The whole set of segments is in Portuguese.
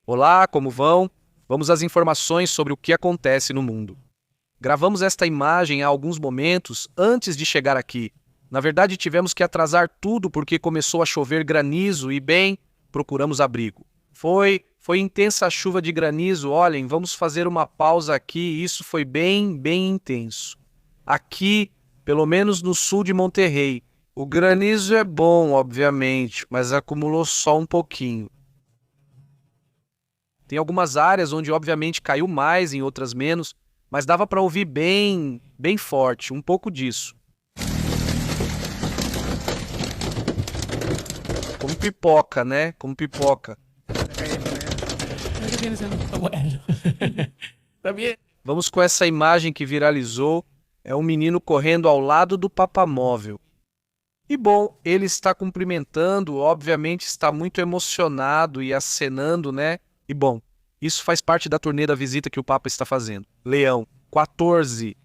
Olá, como vão? Vamos às informações sobre o que acontece no mundo. Gravamos esta imagem há alguns momentos antes de chegar aqui. Na verdade, tivemos que atrasar tudo porque começou a chover granizo e, bem, procuramos abrigo. Foi intensa a chuva de granizo. Olhem, vamos fazer uma pausa aqui. Isso foi bem intenso. Aqui, pelo menos no sul de Monterrey, o granizo é bom, obviamente, mas acumulou só um pouquinho. Tem algumas áreas onde, obviamente, caiu mais, em outras menos, mas dava para ouvir bem forte, um pouco disso. Como pipoca, né? Como pipoca. Creo que tiene sentido. Bueno, está bien. Vamos com essa imagem que viralizou. É um menino correndo ao lado do papamóvel. E bom, ele está cumprimentando, obviamente está muito emocionado e acenando, né? E bom, isso faz parte da turnê da visita que o Papa está fazendo. Leão, 14.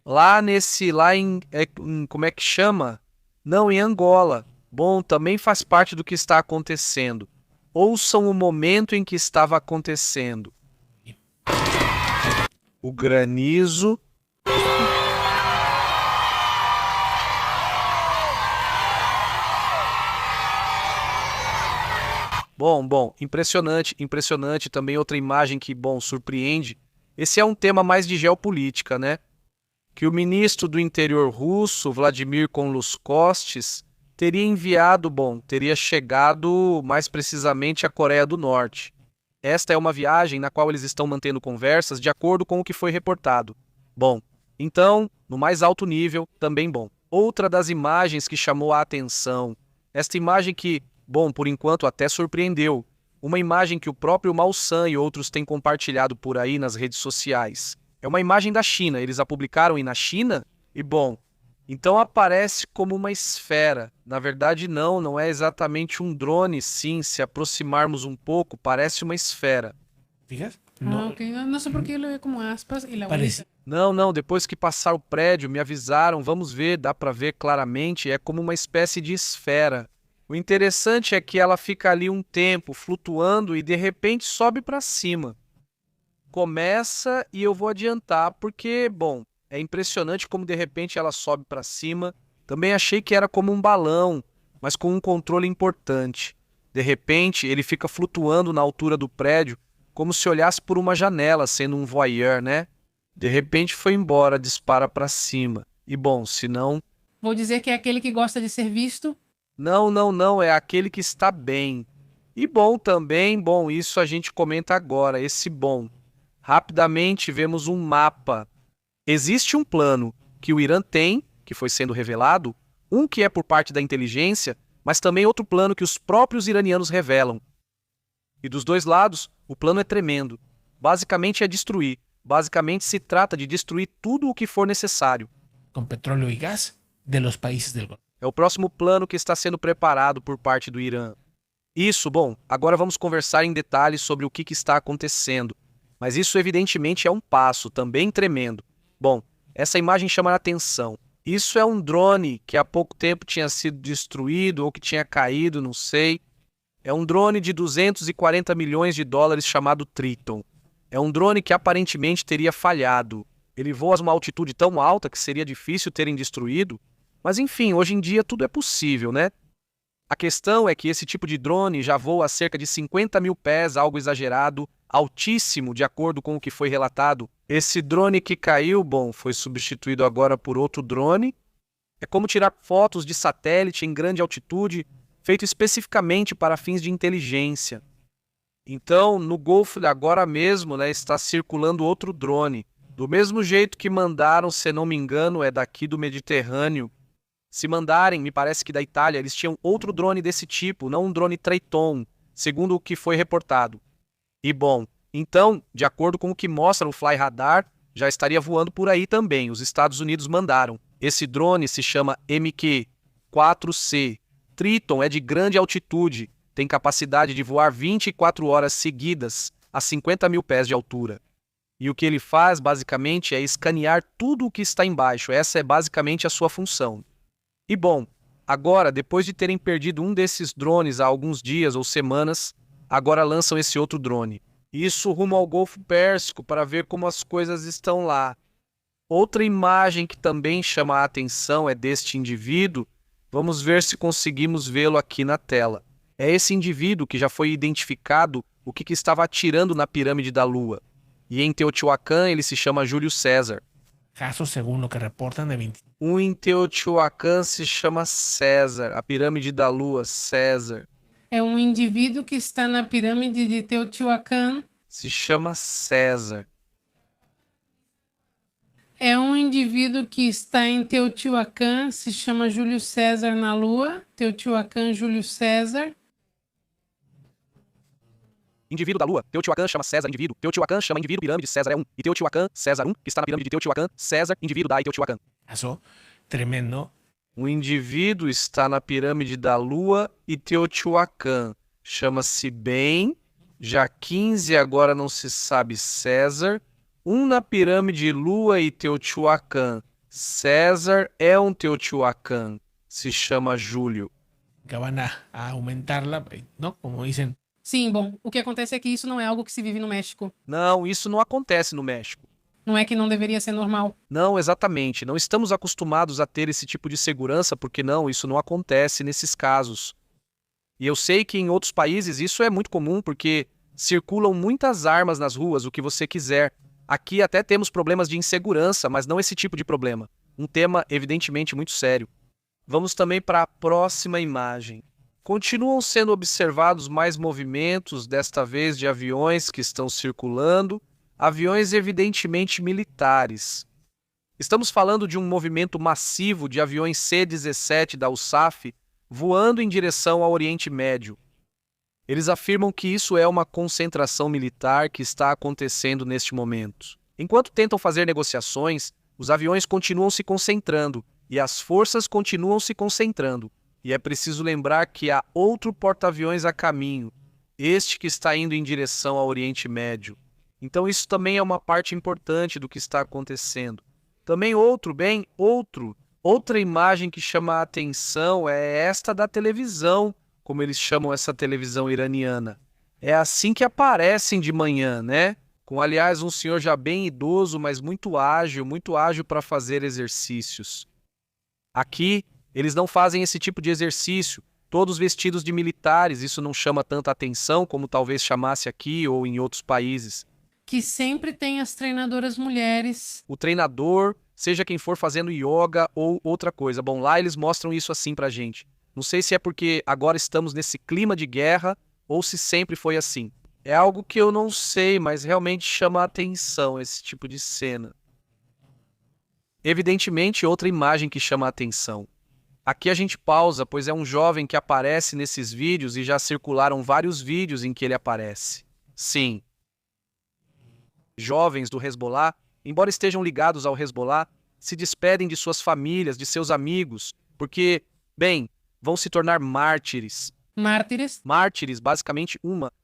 Como é que chama? Não, em Angola. Bom, também faz parte do que está acontecendo. Ouçam o momento em que estava acontecendo. O granizo. Bom, impressionante também outra imagem que, bom, surpreende. Esse é um tema mais de geopolítica, né? Que o ministro do interior russo, Vladimir Konluskostis, teria chegado mais precisamente à Coreia do Norte. Esta é uma viagem na qual eles estão mantendo conversas de acordo com o que foi reportado. Bom, então, no mais alto nível, também bom. Outra das imagens que chamou a atenção, esta imagem que, bom, por enquanto até surpreendeu, uma imagem que o próprio Mao San e outros têm compartilhado por aí nas redes sociais. É uma imagem da China, eles a publicaram e na China, e bom, então aparece como uma esfera. Na verdade, não é exatamente um drone, sim, se aproximarmos um pouco, parece uma esfera. ¿Fijas? Ah, No, ok. no sé por qué yo lo veo como aspas y la Parece. bolita. Não, depois que passar o prédio, me avisaram, vamos ver, dá para ver claramente, é como uma espécie de esfera. O interessante é que ela fica ali um tempo flutuando e de repente sobe para cima. Começa e eu vou adiantar porque, bom, é impressionante como de repente ela sobe para cima. Também achei que era como um balão, mas com um controle importante. De repente, ele fica flutuando na altura do prédio, como se olhasse por uma janela, sendo um voyeur, né? De repente foi embora, dispara para cima. E bom, se não. Vou dizer que é aquele que gosta de ser visto. Não, é aquele que está bem. E bom também, bom, isso a gente comenta agora, esse bom. Rapidamente vemos um mapa. Existe um plano que o Irã tem, que foi sendo revelado, um que é por parte da inteligência, mas também outro plano que os próprios iranianos revelam. E dos dois lados, o plano é tremendo. Basicamente é destruir. Basicamente se trata de destruir tudo o que for necessário. Con petróleo y gas de los países del Golfo. É o próximo plano que está sendo preparado por parte do Irã. Isso, bom, agora vamos conversar em detalhes sobre o que está acontecendo. Mas isso evidentemente é um passo, também tremendo. Bom, essa imagem chama a atenção. Isso é um drone que há pouco tempo tinha sido destruído ou que tinha caído, não sei. É um drone de 240 milhões de dólares chamado Triton. É um drone que aparentemente teria falhado. Ele voa a uma altitude tão alta que seria difícil terem destruído. Mas enfim, hoje em dia tudo é possível, né? A questão é que esse tipo de drone já voa a cerca de 50 mil pés, algo exagerado, altíssimo, de acordo com o que foi relatado. Esse drone que caiu, bom, foi substituído agora por outro drone. É como tirar fotos de satélite em grande altitude, feito especificamente para fins de inteligência. Então, no Golfo agora mesmo, né, está circulando outro drone. Do mesmo jeito que mandaram, se não me engano, é daqui do Mediterrâneo. Se mandarem, me parece que da Itália, eles tinham outro drone desse tipo, não um drone Triton, segundo o que foi reportado. E bom, então, de acordo com o que mostra o Fly Radar, já estaria voando por aí também. Os Estados Unidos mandaram. Esse drone se chama MQ-4C. Triton é de grande altitude, tem capacidade de voar 24 horas seguidas a 50 mil pés de altura. E o que ele faz, basicamente, é escanear tudo o que está embaixo. Essa é basicamente a sua função. E bom, agora, depois de terem perdido um desses drones há alguns dias ou semanas, agora lançam esse outro drone. Isso rumo ao Golfo Pérsico para ver como as coisas estão lá. Outra imagem que também chama a atenção é deste indivíduo. Vamos ver se conseguimos vê-lo aqui na tela. É esse indivíduo que já foi identificado o que estava atirando na pirâmide da Lua. E em Teotihuacan ele se chama Júlio César. Casos, según lo que reportan, de 20. Um em Teotihuacan se chama César, a pirâmide da Lua, César. É um indivíduo que está na pirâmide de Teotihuacan. Se chama César. É um indivíduo que está em Teotihuacan, se chama Júlio César na Lua. Teotihuacan, Júlio César. Indivíduo da Lua, Teotihuacan chama César, indivíduo. Teotihuacan chama indivíduo, pirâmide, César é 1. E Teotihuacan, César 1, que está na pirâmide de Teotihuacan, César, indivíduo da Teotihuacan. Caso tremendo. Um indivíduo está na pirâmide da Lua e Teotihuacan. Chama-se Ben, já 15 agora não se sabe César. Um na pirâmide Lua e Teotihuacan. César é um Teotihuacan. Se chama Júlio. Que van a aumentarla, ¿no? Como dicen. Sim, bom, o que acontece é que isso não é algo que se vive no México. Não, isso não acontece no México. Não é que não deveria ser normal. Não, exatamente. Não estamos acostumados a ter esse tipo de segurança, porque não, isso não acontece nesses casos. E eu sei que em outros países isso é muito comum, porque circulam muitas armas nas ruas, o que você quiser. Aqui até temos problemas de insegurança, mas não esse tipo de problema. Um tema evidentemente muito sério. Vamos também para a próxima imagem. Continuam sendo observados mais movimentos, desta vez de aviões que estão circulando, aviões evidentemente militares. Estamos falando de um movimento massivo de aviões C-17 da USAF voando em direção ao Oriente Médio. Eles afirmam que isso é uma concentração militar que está acontecendo neste momento. Enquanto tentam fazer negociações, os aviões continuam se concentrando e as forças continuam se concentrando. E é preciso lembrar que há outro porta-aviões a caminho, este que está indo em direção ao Oriente Médio. Então isso também é uma parte importante do que está acontecendo. Também outra imagem que chama a atenção é esta da televisão, como eles chamam essa televisão iraniana. É assim que aparecem de manhã, né? Com, aliás, um senhor já bem idoso, mas muito ágil para fazer exercícios. Aqui, eles não fazem esse tipo de exercício, todos vestidos de militares, isso não chama tanta atenção como talvez chamasse aqui ou em outros países. Que sempre tem as treinadoras mulheres. O treinador, seja quem for fazendo yoga ou outra coisa. Bom, lá eles mostram isso assim pra gente. Não sei se é porque agora estamos nesse clima de guerra ou se sempre foi assim. É algo que eu não sei, mas realmente chama a atenção esse tipo de cena. Evidentemente, outra imagem que chama a atenção. Aqui a gente pausa, pois é um jovem que aparece nesses vídeos e já circularam vários vídeos em que ele aparece. Sim. Jovens do Hezbollah, embora estejam ligados ao Hezbollah, se despedem de suas famílias, de seus amigos, porque, bem, vão se tornar mártires. Mártires. Mártires, basicamente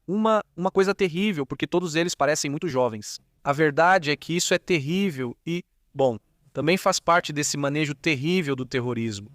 uma coisa terrível, porque todos eles parecem muito jovens. A verdade é que isso é terrível e, bom, também faz parte desse manejo terrível do terrorismo.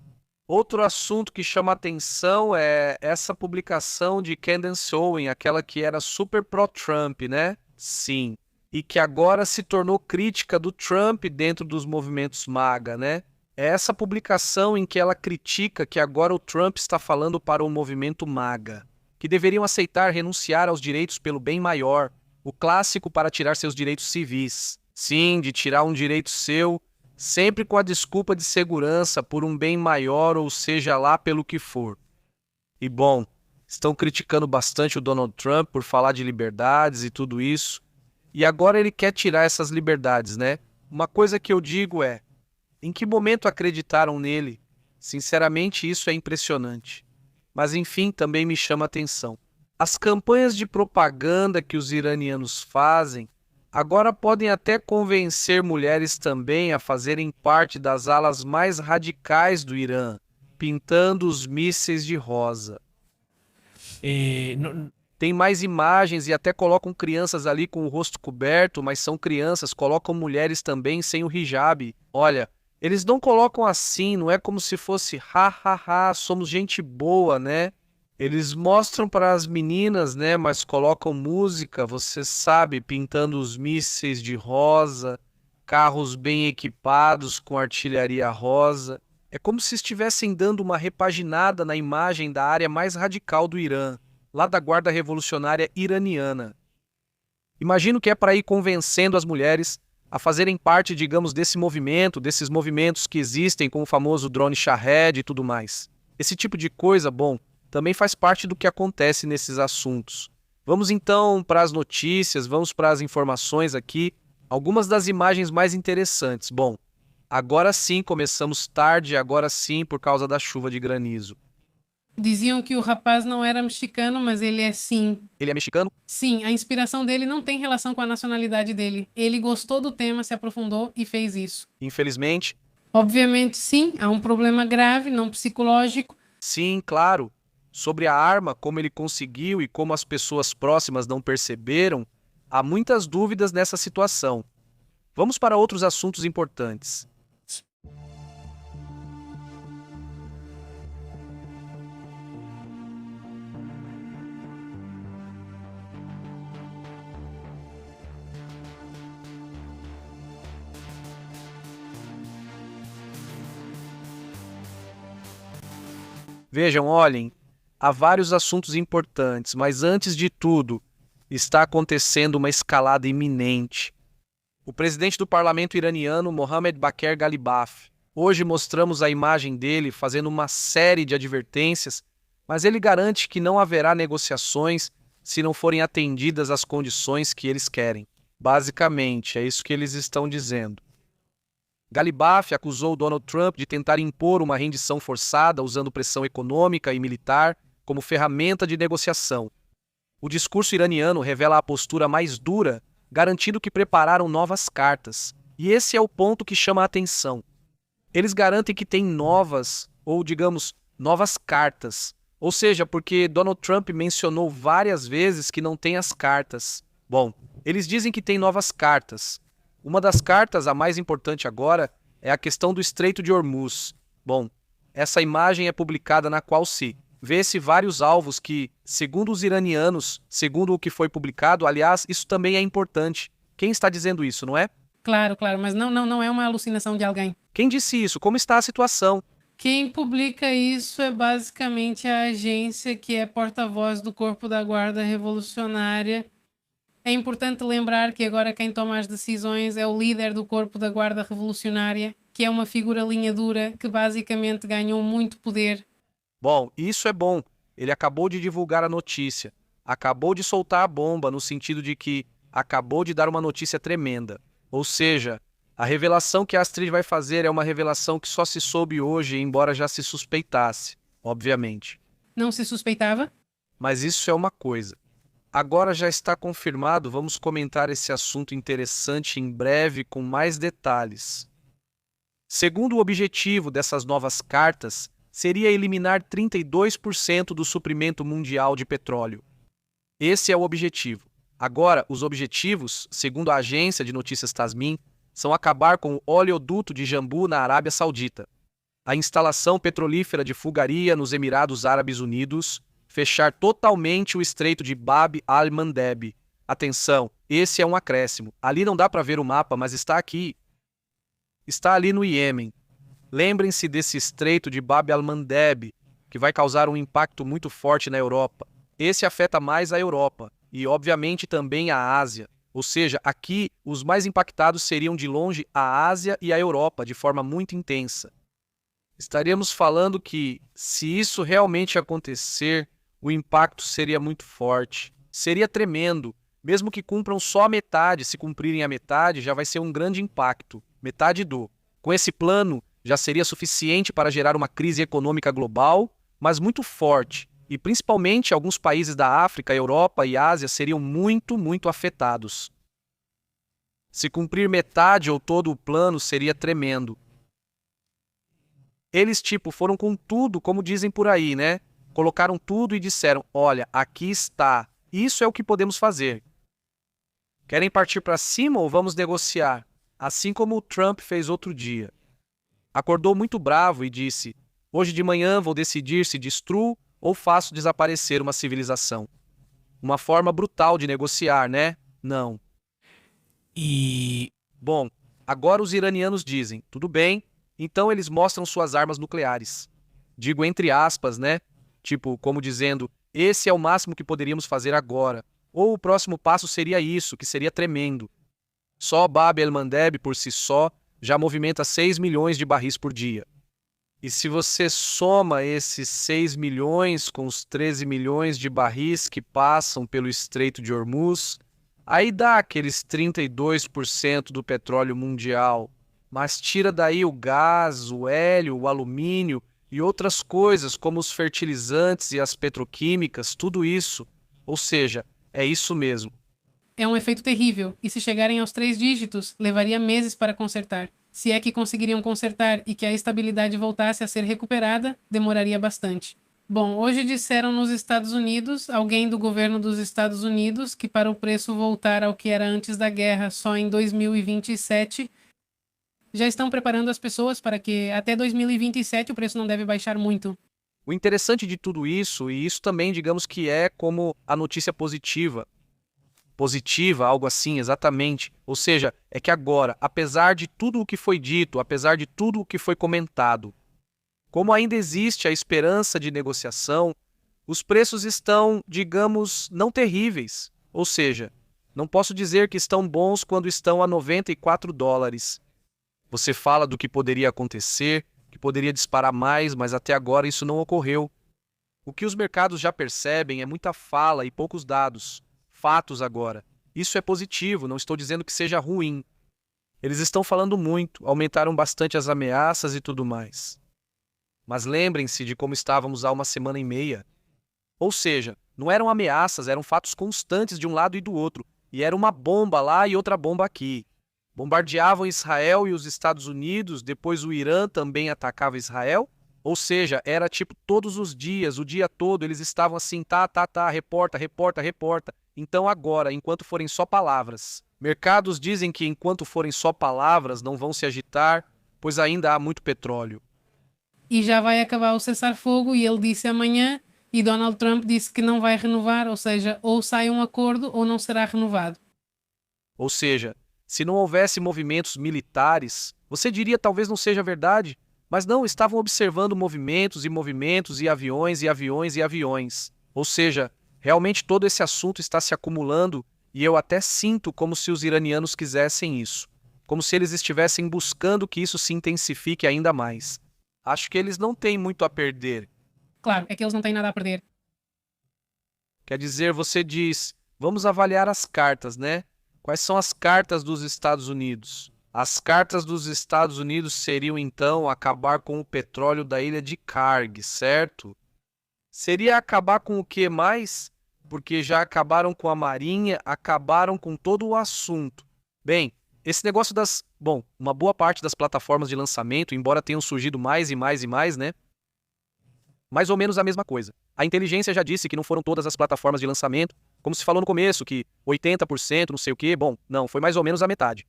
Outro assunto que chama atenção é essa publicação de Candace Owen, aquela que era super pró-Trump, né? Sim. E que agora se tornou crítica do Trump dentro dos movimentos MAGA, né? É essa publicação em que ela critica que agora o Trump está falando para o movimento MAGA, que deveriam aceitar renunciar aos direitos pelo bem maior, o clássico para tirar seus direitos civis. Sim, de tirar um direito seu, sempre com a desculpa de segurança por um bem maior, ou seja lá pelo que for. E bom, estão criticando bastante o Donald Trump por falar de liberdades e tudo isso. E agora ele quer tirar essas liberdades, né? Uma coisa que eu digo é, em que momento acreditaram nele? Sinceramente, isso é impressionante. Mas enfim, também me chama a atenção. As campanhas de propaganda que os iranianos fazem agora podem até convencer mulheres também a fazerem parte das alas mais radicais do Irã, pintando os mísseis de rosa. Tem mais imagens e até colocam crianças ali com o rosto coberto, mas são crianças, colocam mulheres também sem o hijab. Olha, eles não colocam assim, não é como se fosse ha, somos gente boa, né? Eles mostram para as meninas, né, mas colocam música, você sabe, pintando os mísseis de rosa, carros bem equipados com artilharia rosa. É como se estivessem dando uma repaginada na imagem da área mais radical do Irã, lá da Guarda Revolucionária Iraniana. Imagino que é para ir convencendo as mulheres a fazerem parte, digamos, desse movimento, desses movimentos que existem com o famoso drone Shahed e tudo mais. Esse tipo de coisa, bom, também faz parte do que acontece nesses assuntos. Vamos então para as notícias, vamos para as informações aqui. Algumas das imagens mais interessantes. Bom, agora sim começamos tarde, agora sim por causa da chuva de granizo. Diziam que o rapaz não era mexicano, mas ele é sim. Ele é mexicano? Sim, a inspiração dele não tem relação com a nacionalidade dele. Ele gostou do tema, se aprofundou e fez isso. Infelizmente. Obviamente, sim, há um problema grave, não psicológico. Sim, claro. Sobre a arma, como ele conseguiu e como as pessoas próximas não perceberam, há muitas dúvidas nessa situação. Vamos para outros assuntos importantes. Vejam, olhem, há vários assuntos importantes, mas antes de tudo, está acontecendo uma escalada iminente. O presidente do parlamento iraniano, Mohammad Baqir Ghalibaf. Hoje mostramos a imagem dele fazendo uma série de advertências, mas ele garante que não haverá negociações se não forem atendidas as condições que eles querem. Basicamente, é isso que eles estão dizendo. Ghalibaf acusou Donald Trump de tentar impor uma rendição forçada usando pressão econômica e militar como ferramenta de negociação. O discurso iraniano revela a postura mais dura, garantindo que prepararam novas cartas. E esse é o ponto que chama a atenção. Eles garantem que têm novas, ou digamos, novas cartas. Ou seja, porque Donald Trump mencionou várias vezes que não tem as cartas. Bom, eles dizem que tem novas cartas. Uma das cartas, a mais importante agora, é a questão do Estreito de Hormuz. Bom, essa imagem é publicada na qual se vê-se vários alvos que, segundo os iranianos, segundo o que foi publicado, aliás, isso também é importante. Quem está dizendo isso, não é? Claro, mas não é uma alucinação de alguém. Quem disse isso? Como está a situação? Quem publica isso é basicamente a agência que é porta-voz do Corpo da Guarda Revolucionária. É importante lembrar que agora quem toma as decisões é o líder do Corpo da Guarda Revolucionária, que é uma figura linha dura que basicamente ganhou muito poder. Bom, isso é bom. Ele acabou de divulgar a notícia. Acabou de soltar a bomba no sentido de que acabou de dar uma notícia tremenda. Ou seja, a revelação que a Astrid vai fazer é uma revelação que só se soube hoje, embora já se suspeitasse, obviamente. Não se suspeitava? Mas isso é uma coisa. Agora já está confirmado, vamos comentar esse assunto interessante em breve com mais detalhes. Segundo o objetivo dessas novas cartas, seria eliminar 32% do suprimento mundial de petróleo. Esse é o objetivo. Agora, os objetivos, segundo a agência de notícias Tasmin, são acabar com o oleoduto de Jambu na Arábia Saudita, a instalação petrolífera de Fulgaria nos Emirados Árabes Unidos, fechar totalmente o estreito de Bab al-Mandeb. Atenção, esse é um acréscimo. Ali não dá para ver o mapa, mas está aqui. Está ali no Iêmen. Lembrem-se desse estreito de Bab al-Mandeb, que vai causar um impacto muito forte na Europa. Esse afeta mais a Europa e, obviamente, também a Ásia. Ou seja, aqui os mais impactados seriam de longe a Ásia e a Europa, de forma muito intensa. Estaríamos falando que, se isso realmente acontecer, o impacto seria muito forte. Seria tremendo. Mesmo que cumpram só a metade, se cumprirem a metade, já vai ser um grande impacto. Metade do. Com esse plano, já seria suficiente para gerar uma crise econômica global, mas muito forte. E principalmente alguns países da África, Europa e Ásia seriam muito afetados. Se cumprir metade ou todo o plano, seria tremendo. Eles, foram com tudo, como dizem por aí, né? Colocaram tudo e disseram, olha, aqui está. Isso é o que podemos fazer. Querem partir para cima ou vamos negociar? Assim como o Trump fez outro dia. Acordou muito bravo e disse, hoje de manhã vou decidir se destruo ou faço desaparecer uma civilização. Uma forma brutal de negociar, né? Não. E Bom, agora os iranianos dizem, tudo bem, então eles mostram suas armas nucleares. Digo entre aspas, né? Tipo, como dizendo, esse é o máximo que poderíamos fazer agora. Ou o próximo passo seria isso, que seria tremendo. Só Bab el-Mandeb por si só já movimenta 6 milhões de barris por dia. E se você soma esses 6 milhões com os 13 milhões de barris que passam pelo Estreito de Hormuz, aí dá aqueles 32% do petróleo mundial. Mas tira daí o gás, o hélio, o alumínio e outras coisas como os fertilizantes e as petroquímicas, tudo isso. Ou seja, é isso mesmo. É um efeito terrível, e se chegarem aos 3 dígitos, levaria meses para consertar. Se é que conseguiriam consertar e que a estabilidade voltasse a ser recuperada, demoraria bastante. Bom, hoje disseram nos Estados Unidos, alguém do governo dos Estados Unidos, que para o preço voltar ao que era antes da guerra só em 2027, já estão preparando as pessoas para que até 2027 o preço não deve baixar muito. O interessante de tudo isso, e isso também digamos que é como a notícia positiva, algo assim, exatamente. Ou seja, é que agora, apesar de tudo o que foi dito, apesar de tudo o que foi comentado, como ainda existe a esperança de negociação, os preços estão, digamos, não terríveis. Ou seja, não posso dizer que estão bons quando estão a $94. Você fala do que poderia acontecer, que poderia disparar mais, mas até agora isso não ocorreu. O que os mercados já percebem é muita fala e poucos dados. Fatos agora. Isso é positivo, não estou dizendo que seja ruim. Eles estão falando muito, aumentaram bastante as ameaças e tudo mais. Mas lembrem-se de como estávamos há uma semana e meia. Ou seja, não eram ameaças, eram fatos constantes de um lado e do outro. E era uma bomba lá e outra bomba aqui. Bombardeavam Israel e os Estados Unidos, depois o Irã também atacava Israel. Ou seja, era tipo todos os dias, o dia todo, eles estavam assim, tá, reporta, reporta, reporta. Então agora, enquanto forem só palavras, mercados dizem que enquanto forem só palavras não vão se agitar, pois ainda há muito petróleo. E já vai acabar o cessar-fogo, e ele disse amanhã, e Donald Trump disse que não vai renovar, ou seja, ou sai um acordo ou não será renovado. Ou seja, se não houvesse movimentos militares, você diria talvez não seja verdade, mas não, estavam observando movimentos e movimentos e aviões e aviões e aviões. Ou seja, realmente todo esse assunto está se acumulando e eu até sinto como se os iranianos quisessem isso. Como se eles estivessem buscando que isso se intensifique ainda mais. Acho que eles não têm muito a perder. Claro, é que eles não têm nada a perder. Quer dizer, você diz, vamos avaliar as cartas, né? Quais são as cartas dos Estados Unidos? As cartas dos Estados Unidos seriam, então, acabar com o petróleo da ilha de Karg, certo? Seria acabar com o que mais? Porque já acabaram com a Marinha, acabaram com todo o assunto. Bem, esse negócio das... Bom, uma boa parte das plataformas de lançamento, embora tenham surgido mais e mais e mais, né? Mais ou menos a mesma coisa. A inteligência já disse que não foram todas as plataformas de lançamento, como se falou no começo, que 80%, não sei o quê. Bom, não, foi mais ou menos a metade.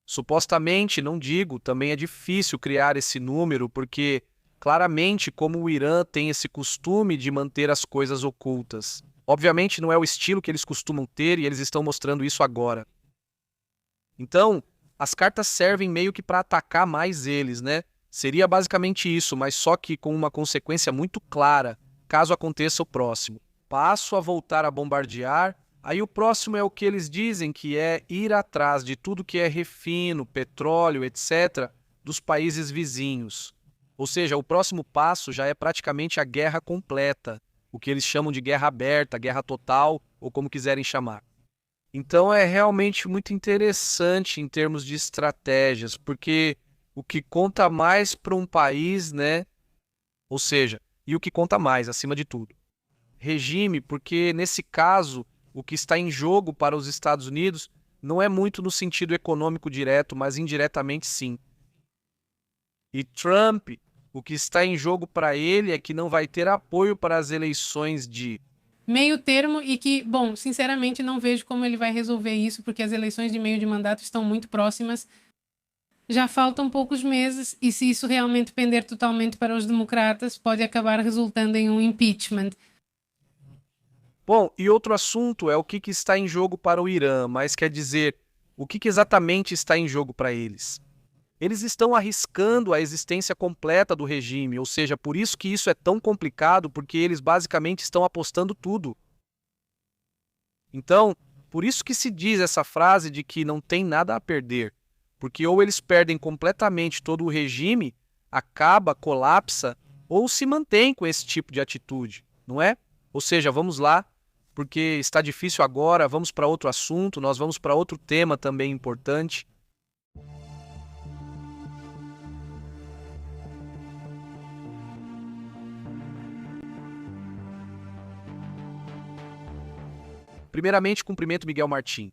Supostamente, não digo, também é difícil criar esse número, porque claramente como o Irã tem esse costume de manter as coisas ocultas. Obviamente não é o estilo que eles costumam ter e eles estão mostrando isso agora. Então, as cartas servem meio que para atacar mais eles, né? Seria basicamente isso, mas só que com uma consequência muito clara, caso aconteça o próximo. Passo a voltar a bombardear. Aí o próximo é o que eles dizem que é ir atrás de tudo que é refino, petróleo, etc., dos países vizinhos. Ou seja, o próximo passo já é praticamente a guerra completa, o que eles chamam de guerra aberta, guerra total, ou como quiserem chamar. Então é realmente muito interessante em termos de estratégias, porque o que conta mais para um país, né? Ou seja, e o que conta mais, acima de tudo? Regime, porque nesse caso o que está em jogo para os Estados Unidos não é muito no sentido econômico direto, mas indiretamente sim. E Trump, o que está em jogo para ele é que não vai ter apoio para as eleições de... Meio termo, e que, bom, sinceramente não vejo como ele vai resolver isso, porque as eleições de meio de mandato estão muito próximas. Já faltam poucos meses e se isso realmente pender totalmente para os democratas, pode acabar resultando em um impeachment. Bom, e outro assunto é o que está em jogo para o Irã, mas quer dizer, o que exatamente está em jogo para eles? Eles estão arriscando a existência completa do regime, ou seja, por isso que isso é tão complicado, porque eles basicamente estão apostando tudo. Então, por isso que se diz essa frase de que não tem nada a perder, porque ou eles perdem completamente todo o regime, acaba, colapsa, ou se mantém com esse tipo de atitude, não é? Ou seja, vamos lá, porque está difícil agora, vamos para outro assunto, nós vamos para outro tema também importante. Primeiramente, cumprimento Miguel Martim.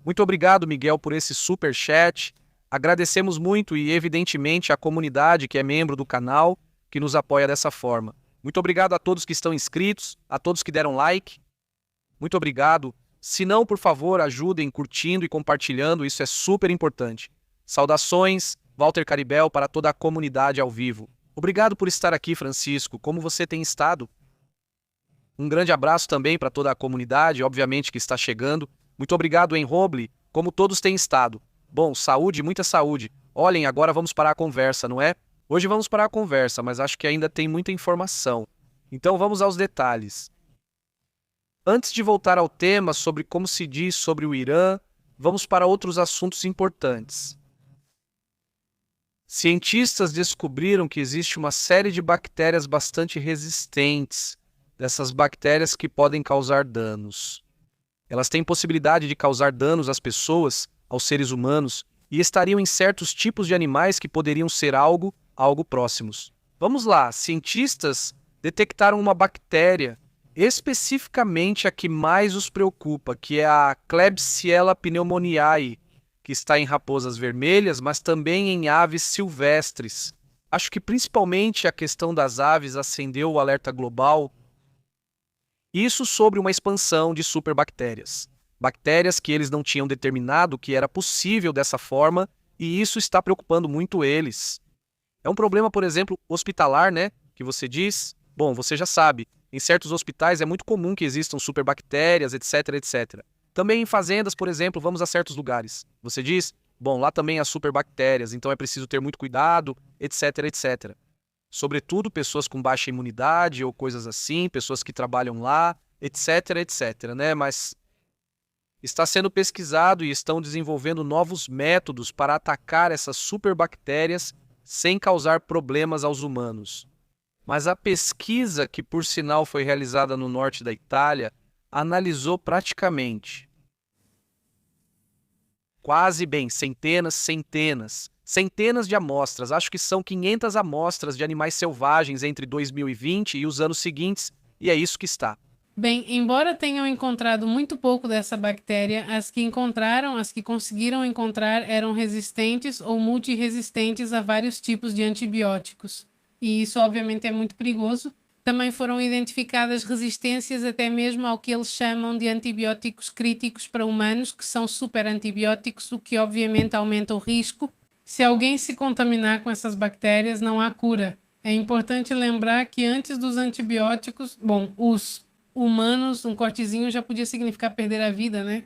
Muito obrigado, Miguel, por esse super chat. Agradecemos muito e, evidentemente, a comunidade que é membro do canal, que nos apoia dessa forma. Muito obrigado a todos que estão inscritos, a todos que deram like. Muito obrigado. Se não, por favor, ajudem curtindo e compartilhando, isso é super importante. Saudações, Walter Caribel, para toda a comunidade ao vivo. Obrigado por estar aqui, Francisco. Como você tem estado? Um grande abraço também para toda a comunidade, obviamente, que está chegando. Muito obrigado, Roble, como todos têm estado. Bom, saúde, muita saúde. Olhem, agora vamos para a conversa, não é? Hoje vamos para a conversa, mas acho que ainda tem muita informação. Então vamos aos detalhes. Antes de voltar ao tema sobre como se diz sobre o Irã, vamos para outros assuntos importantes. Cientistas descobriram que existe uma série de bactérias bastante resistentes, dessas bactérias que podem causar danos. Elas têm possibilidade de causar danos às pessoas, aos seres humanos, e estariam em certos tipos de animais que poderiam ser algo próximos. Vamos lá, cientistas detectaram uma bactéria, especificamente a que mais os preocupa, que é a Klebsiella pneumoniae, que está em raposas vermelhas, mas também em aves silvestres. Acho que principalmente a questão das aves acendeu o alerta global. Isso sobre uma expansão de superbactérias. Bactérias que eles não tinham determinado que era possível dessa forma, e isso está preocupando muito eles. É um problema, por exemplo, hospitalar, né? Que você diz. Bom, você já sabe, em certos hospitais é muito comum que existam superbactérias, etc, etc. Também em fazendas, por exemplo, vamos a certos lugares. Você diz, bom, lá também há superbactérias, então é preciso ter muito cuidado, etc, etc. Sobretudo pessoas com baixa imunidade ou coisas assim, pessoas que trabalham lá, etc, etc, né? Mas está sendo pesquisado e estão desenvolvendo novos métodos para atacar essas superbactérias sem causar problemas aos humanos. Mas a pesquisa, que por sinal foi realizada no norte da Itália, analisou praticamente centenas de amostras, acho que são 500 amostras de animais selvagens entre 2020 e os anos seguintes, e é isso que está. Bem, embora tenham encontrado muito pouco dessa bactéria, as que conseguiram encontrar eram resistentes ou multiresistentes a vários tipos de antibióticos. E isso obviamente é muito perigoso. Também foram identificadas resistências até mesmo ao que eles chamam de antibióticos críticos para humanos, que são superantibióticos, o que obviamente aumenta o risco. Se alguém se contaminar com essas bactérias, não há cura. É importante lembrar que antes dos antibióticos, os humanos, um cortezinho já podia significar perder a vida, né?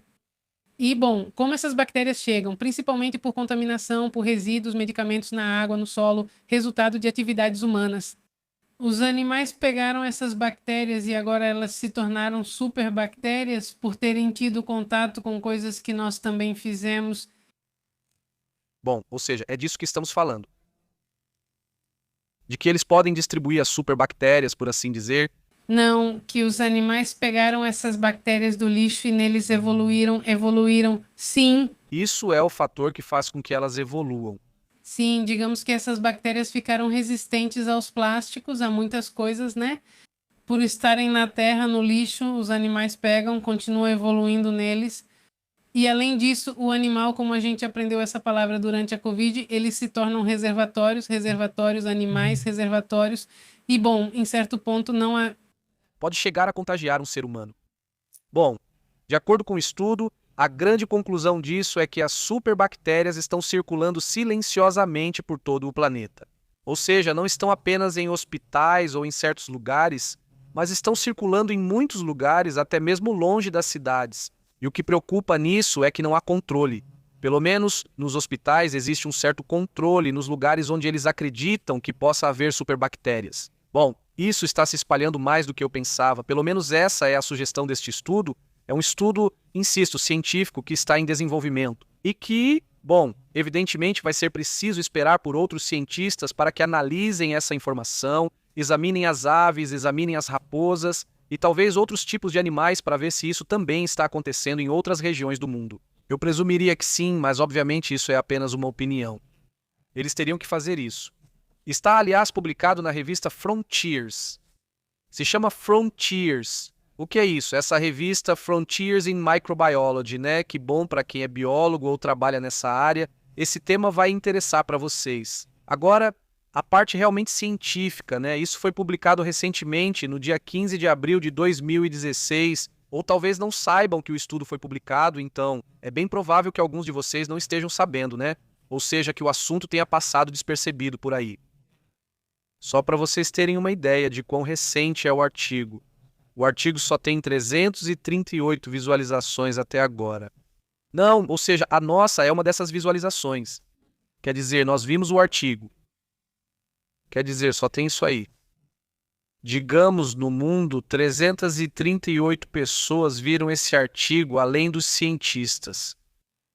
E, como essas bactérias chegam? Principalmente por contaminação, por resíduos, medicamentos na água, no solo, resultado de atividades humanas. Os animais pegaram essas bactérias e agora elas se tornaram superbactérias por terem tido contato com coisas que nós também fizemos. Bom, ou seja, é disso que estamos falando. De que eles podem distribuir as superbactérias, por assim dizer. Não, que os animais pegaram essas bactérias do lixo e neles evoluíram, sim. Isso é o fator que faz com que elas evoluam. Sim, digamos que essas bactérias ficaram resistentes aos plásticos, a muitas coisas, né? Por estarem na terra, no lixo, os animais pegam, continuam evoluindo neles. E além disso, o animal, como a gente aprendeu essa palavra durante a Covid, eles se tornam reservatórios, animais, reservatórios. E em certo ponto não há... Pode chegar a contagiar um ser humano. Bom, de acordo com o estudo, A grande conclusão disso é que as superbactérias estão circulando silenciosamente por todo o planeta. Ou seja, não estão apenas em hospitais ou em certos lugares, mas estão circulando em muitos lugares, até mesmo longe das cidades. E o que preocupa nisso é que não há controle. Pelo menos nos hospitais existe um certo controle nos lugares onde eles acreditam que possa haver superbactérias. Bom, isso está se espalhando mais do que eu pensava. Pelo menos essa é a sugestão deste estudo. É um estudo, insisto, científico que está em desenvolvimento. E que, bom, evidentemente vai ser preciso esperar por outros cientistas para que analisem essa informação, examinem as aves, examinem as raposas e talvez outros tipos de animais para ver se isso também está acontecendo em outras regiões do mundo. Eu presumiria que sim, mas obviamente isso é apenas uma opinião. Eles teriam que fazer isso. Está, aliás, publicado na revista Frontiers. Se chama Frontiers. O que é isso? Essa revista Frontiers in Microbiology, né? Que bom para quem é biólogo ou trabalha nessa área. Esse tema vai interessar para vocês. Agora, a parte realmente científica, né? Isso foi publicado recentemente, no dia 15 de abril de 2016, ou talvez não saibam que o estudo foi publicado, então é bem provável que alguns de vocês não estejam sabendo, né? Ou seja, que o assunto tenha passado despercebido por aí. Só para vocês terem uma ideia de quão recente é o artigo. O artigo só tem 338 visualizações até agora. Não, ou seja, a nossa é uma dessas visualizações. Quer dizer, nós vimos o artigo. Quer dizer, só tem isso aí. Digamos, no mundo, 338 pessoas viram esse artigo, além dos cientistas.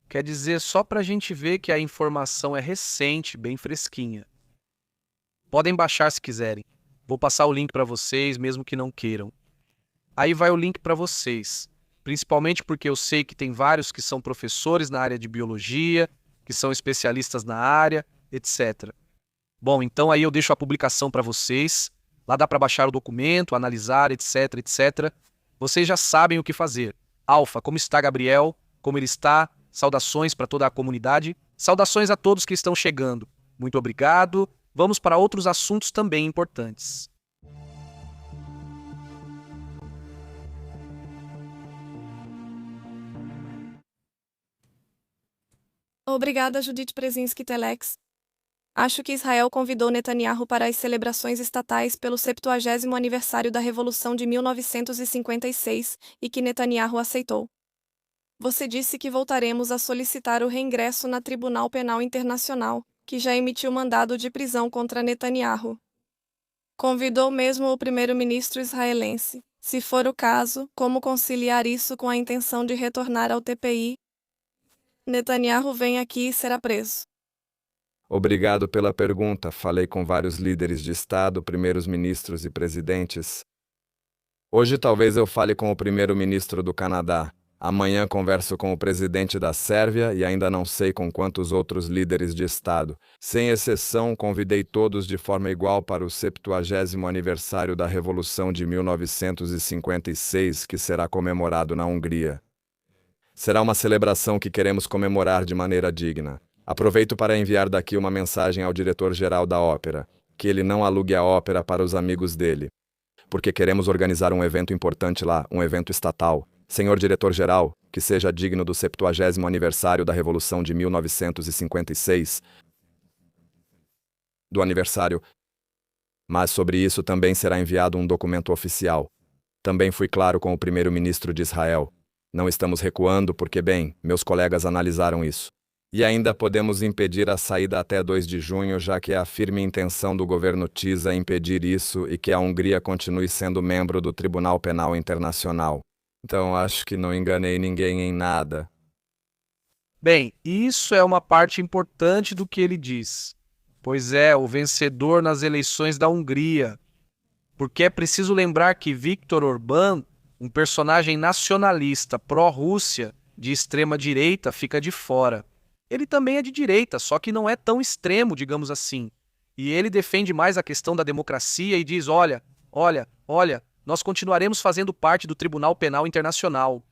Quer dizer, só para a gente ver que a informação é recente, bem fresquinha. Podem baixar se quiserem. Vou passar o link para vocês, mesmo que não queiram. Aí vai o link para vocês, principalmente porque eu sei que tem vários que são professores na área de biologia, que são especialistas na área, etc. Bom, então aí eu deixo a publicação para vocês. Lá dá para baixar o documento, analisar, etc, etc. Vocês já sabem o que fazer. Alfa, como está Gabriel? Como ele está? Saudações para toda a comunidade. Saudações a todos que estão chegando. Muito obrigado. Vamos para outros assuntos também importantes. Obrigada, Judith Prezinski Telex. Acho que Israel convidou Netanyahu para as celebrações estatais pelo 70º aniversário da Revolução de 1956 e que Netanyahu aceitou. Você disse que voltaremos a solicitar o reingresso na Tribunal Penal Internacional, que já emitiu mandado de prisão contra Netanyahu. Convidou mesmo o primeiro-ministro israelense. Se for o caso, como conciliar isso com a intenção de retornar ao TPI? Netanyahu vem aqui e será preso. Obrigado pela pergunta. Falei com vários líderes de Estado, primeiros ministros e presidentes. Hoje talvez eu fale com o primeiro-ministro do Canadá. Amanhã converso com o presidente da Sérvia e ainda não sei com quantos outros líderes de Estado. Sem exceção, convidei todos de forma igual para o 70º aniversário da Revolução de 1956, que será comemorado na Hungria. Será uma celebração que queremos comemorar de maneira digna. Aproveito para enviar daqui uma mensagem ao diretor-geral da ópera, que ele não alugue a ópera para os amigos dele, porque queremos organizar um evento importante lá, um evento estatal. Senhor diretor-geral, que seja digno do 70º aniversário da Revolução de 1956, do aniversário. Mas sobre isso também será enviado um documento oficial. Também fui claro com o primeiro-ministro de Israel. Não estamos recuando porque, bem, meus colegas analisaram isso. E ainda podemos impedir a saída até 2 de junho, já que é a firme intenção do governo TISA impedir isso e que a Hungria continue sendo membro do Tribunal Penal Internacional. Então acho que não enganei ninguém em nada. Bem, isso é uma parte importante do que ele diz. Pois é, o vencedor nas eleições da Hungria. Porque é preciso lembrar que Viktor Orbán, um personagem nacionalista pró-Rússia de extrema direita, fica de fora. Ele também é de direita, só que não é tão extremo, digamos assim. E ele defende mais a questão da democracia e diz, olha, nós continuaremos fazendo parte do Tribunal Penal Internacional.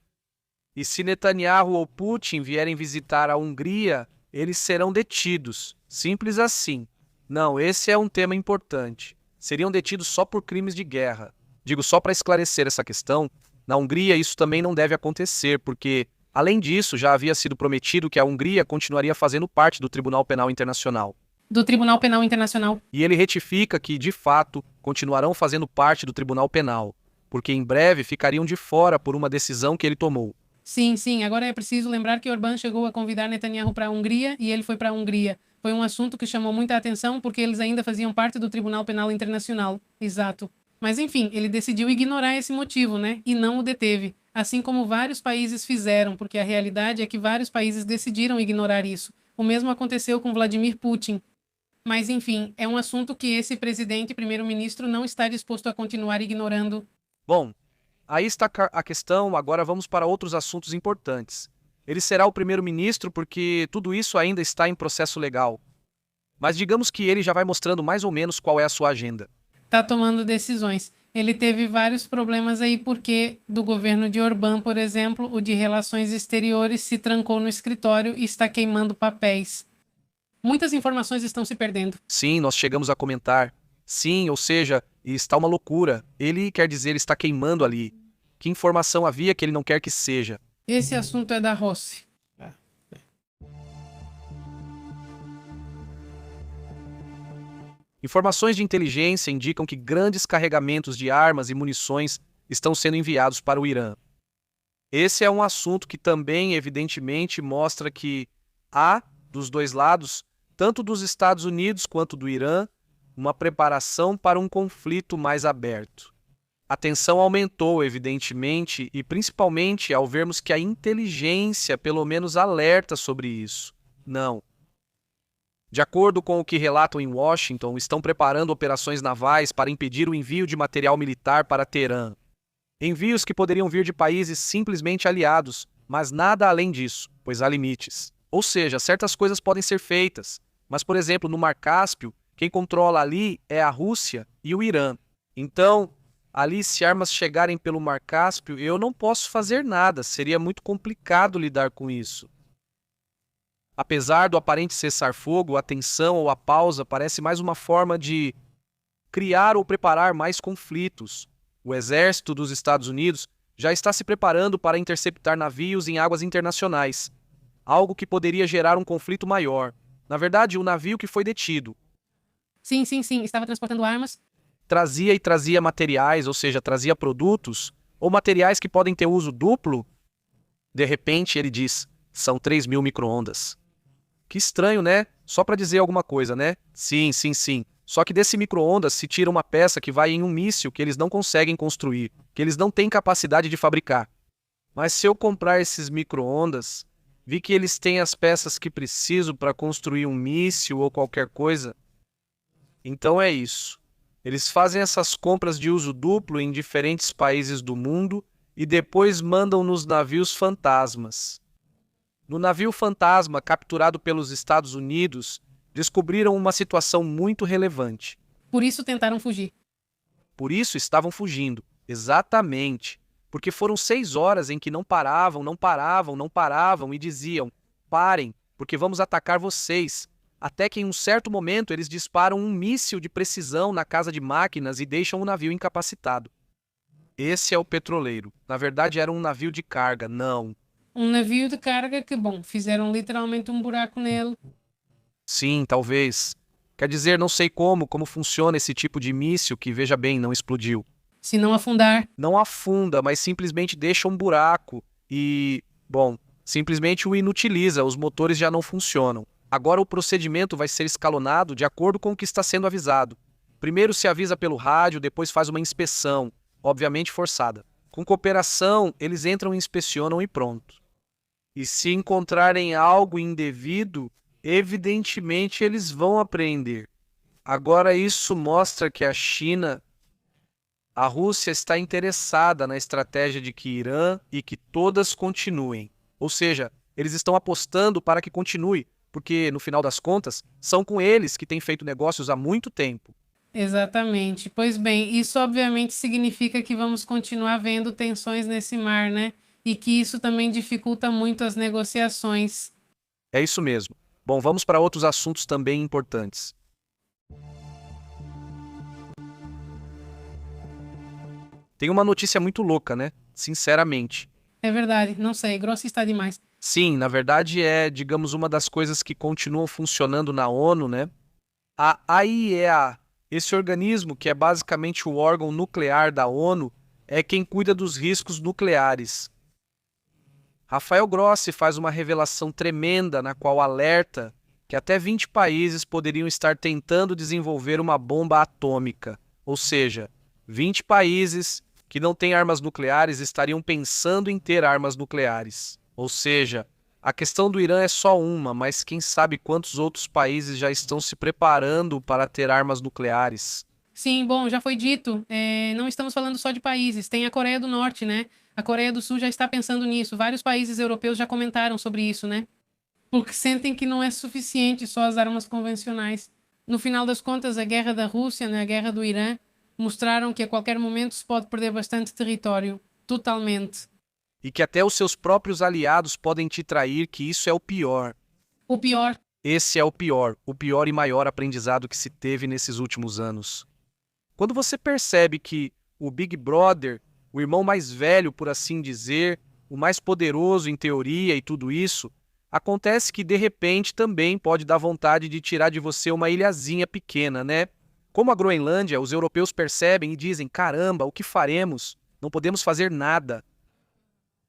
E se Netanyahu ou Putin vierem visitar a Hungria, eles serão detidos. Simples assim. Não, esse é um tema importante. Seriam detidos só por crimes de guerra. Digo só para esclarecer essa questão, na Hungria isso também não deve acontecer, porque Além disso, já havia sido prometido que a Hungria continuaria fazendo parte do Tribunal Penal Internacional. Do Tribunal Penal Internacional. E ele retifica que, de fato, continuarão fazendo parte do Tribunal Penal, porque em breve ficariam de fora por uma decisão que ele tomou. Sim, sim. Agora é preciso lembrar que Orbán chegou a convidar Netanyahu para a Hungria e ele foi para a Hungria. Foi um assunto que chamou muita atenção porque eles ainda faziam parte do Tribunal Penal Internacional. Exato. Mas enfim, ele decidiu ignorar esse motivo, né? E não o deteve. Assim como vários países fizeram, porque a realidade é que vários países decidiram ignorar isso. O mesmo aconteceu com Vladimir Putin. Mas enfim, é um assunto que esse presidente e primeiro-ministro não está disposto a continuar ignorando. Bom, aí está a questão, agora vamos para outros assuntos importantes. Ele será o primeiro-ministro porque tudo isso ainda está em processo legal. Mas digamos que ele já vai mostrando mais ou menos qual é a sua agenda. Está tomando decisões. Ele teve vários problemas aí porque do governo de Orbán, por exemplo, o de Relações Exteriores se trancou no escritório e está queimando papéis. Muitas informações estão se perdendo. Sim, nós chegamos a comentar. Sim, ou seja, está uma loucura. Ele quer dizer, está queimando ali. Que informação havia que ele não quer que seja? Esse assunto é da Rossi. Informações de inteligência indicam que grandes carregamentos de armas e munições estão sendo enviados para o Irã. Esse é um assunto que também, evidentemente, mostra que há, dos dois lados, tanto dos Estados Unidos quanto do Irã, uma preparação para um conflito mais aberto. A tensão aumentou, evidentemente, e principalmente ao vermos que a inteligência, pelo menos, alerta sobre isso. Não. De acordo com o que relatam em Washington, estão preparando operações navais para impedir o envio de material militar para Teherã. Envios que poderiam vir de países simplesmente aliados, mas nada além disso, pois há limites. Ou seja, certas coisas podem ser feitas, mas, por exemplo, no Mar Cáspio, quem controla ali é a Rússia e o Irã. Então, ali, se armas chegarem pelo Mar Cáspio, eu não posso fazer nada, seria muito complicado lidar com isso. Apesar do aparente cessar-fogo, a tensão ou a pausa parece mais uma forma de criar ou preparar mais conflitos. O exército dos Estados Unidos já está se preparando para interceptar navios em águas internacionais, algo que poderia gerar um conflito maior. Na verdade, o navio que foi detido Sim, estava transportando armas. trazia materiais, ou seja, trazia produtos ou materiais que podem ter uso duplo. De repente, ele diz, são 3.000 micro-ondas. Que estranho, né? Só para dizer alguma coisa, né? Sim. Só que desse micro-ondas se tira uma peça que vai em um míssil que eles não conseguem construir, que eles não têm capacidade de fabricar. Mas se eu comprar esses micro-ondas, vi que eles têm as peças que preciso para construir um míssil ou qualquer coisa. Então é isso. Eles fazem essas compras de uso duplo em diferentes países do mundo e depois mandam nos navios fantasmas. No navio fantasma capturado pelos Estados Unidos, descobriram uma situação muito relevante. Por isso tentaram fugir. Por isso estavam fugindo. Exatamente. Porque foram 6 horas em que não paravam e diziam, parem, porque vamos atacar vocês. Até que em um certo momento eles disparam um míssil de precisão na casa de máquinas e deixam o navio incapacitado. Esse é o petroleiro. Na verdade era um navio de carga, não. Um navio de carga que, bom, fizeram literalmente um buraco nele. Sim, talvez. Quer dizer, não sei como funciona esse tipo de míssil que, veja bem, não explodiu. Se não afundar. Não afunda, mas simplesmente deixa um buraco e, bom, simplesmente o inutiliza, os motores já não funcionam. Agora o procedimento vai ser escalonado de acordo com o que está sendo avisado. Primeiro se avisa pelo rádio, depois faz uma inspeção, obviamente forçada. Com cooperação, eles entram e inspecionam e pronto. E se encontrarem algo indevido, evidentemente eles vão apreender. Agora isso mostra que a Rússia está interessada na estratégia de que Irã e que todas continuem. Ou seja, eles estão apostando para que continue, porque, no final das contas, são com eles que têm feito negócios há muito tempo. Exatamente. Pois bem, isso obviamente significa que vamos continuar vendo tensões nesse mar, né? E que isso também dificulta muito as negociações. É isso mesmo. Bom, vamos para outros assuntos também importantes. Tem uma notícia muito louca, né? Sinceramente. É verdade, não sei, grosso está demais. Sim, na verdade é, digamos, uma das coisas que continuam funcionando na ONU, né? A AIEA, esse organismo que é basicamente o órgão nuclear da ONU, é quem cuida dos riscos nucleares. Rafael Grossi faz uma revelação tremenda na qual alerta que até 20 países poderiam estar tentando desenvolver uma bomba atômica. Ou seja, 20 países que não têm armas nucleares estariam pensando em ter armas nucleares. Ou seja, a questão do Irã é só uma, mas quem sabe quantos outros países já estão se preparando para ter armas nucleares. Sim, bom, já foi dito, não estamos falando só de países, tem a Coreia do Norte, né? A Coreia do Sul já está pensando nisso, vários países europeus já comentaram sobre isso, né? Porque sentem que não é suficiente só as armas convencionais. No final das contas, a guerra da Rússia, né, a guerra do Irã, mostraram que a qualquer momento se pode perder bastante território, totalmente. E que até os seus próprios aliados podem te trair, que isso é o pior. O pior, Esse é o pior e maior aprendizado que se teve nesses últimos anos. Quando você percebe que o Big Brother, o irmão mais velho, por assim dizer, o mais poderoso em teoria e tudo isso, acontece que de repente também pode dar vontade de tirar de você uma ilhazinha pequena, né? Como a Groenlândia, os europeus percebem e dizem: caramba, o que faremos? Não podemos fazer nada.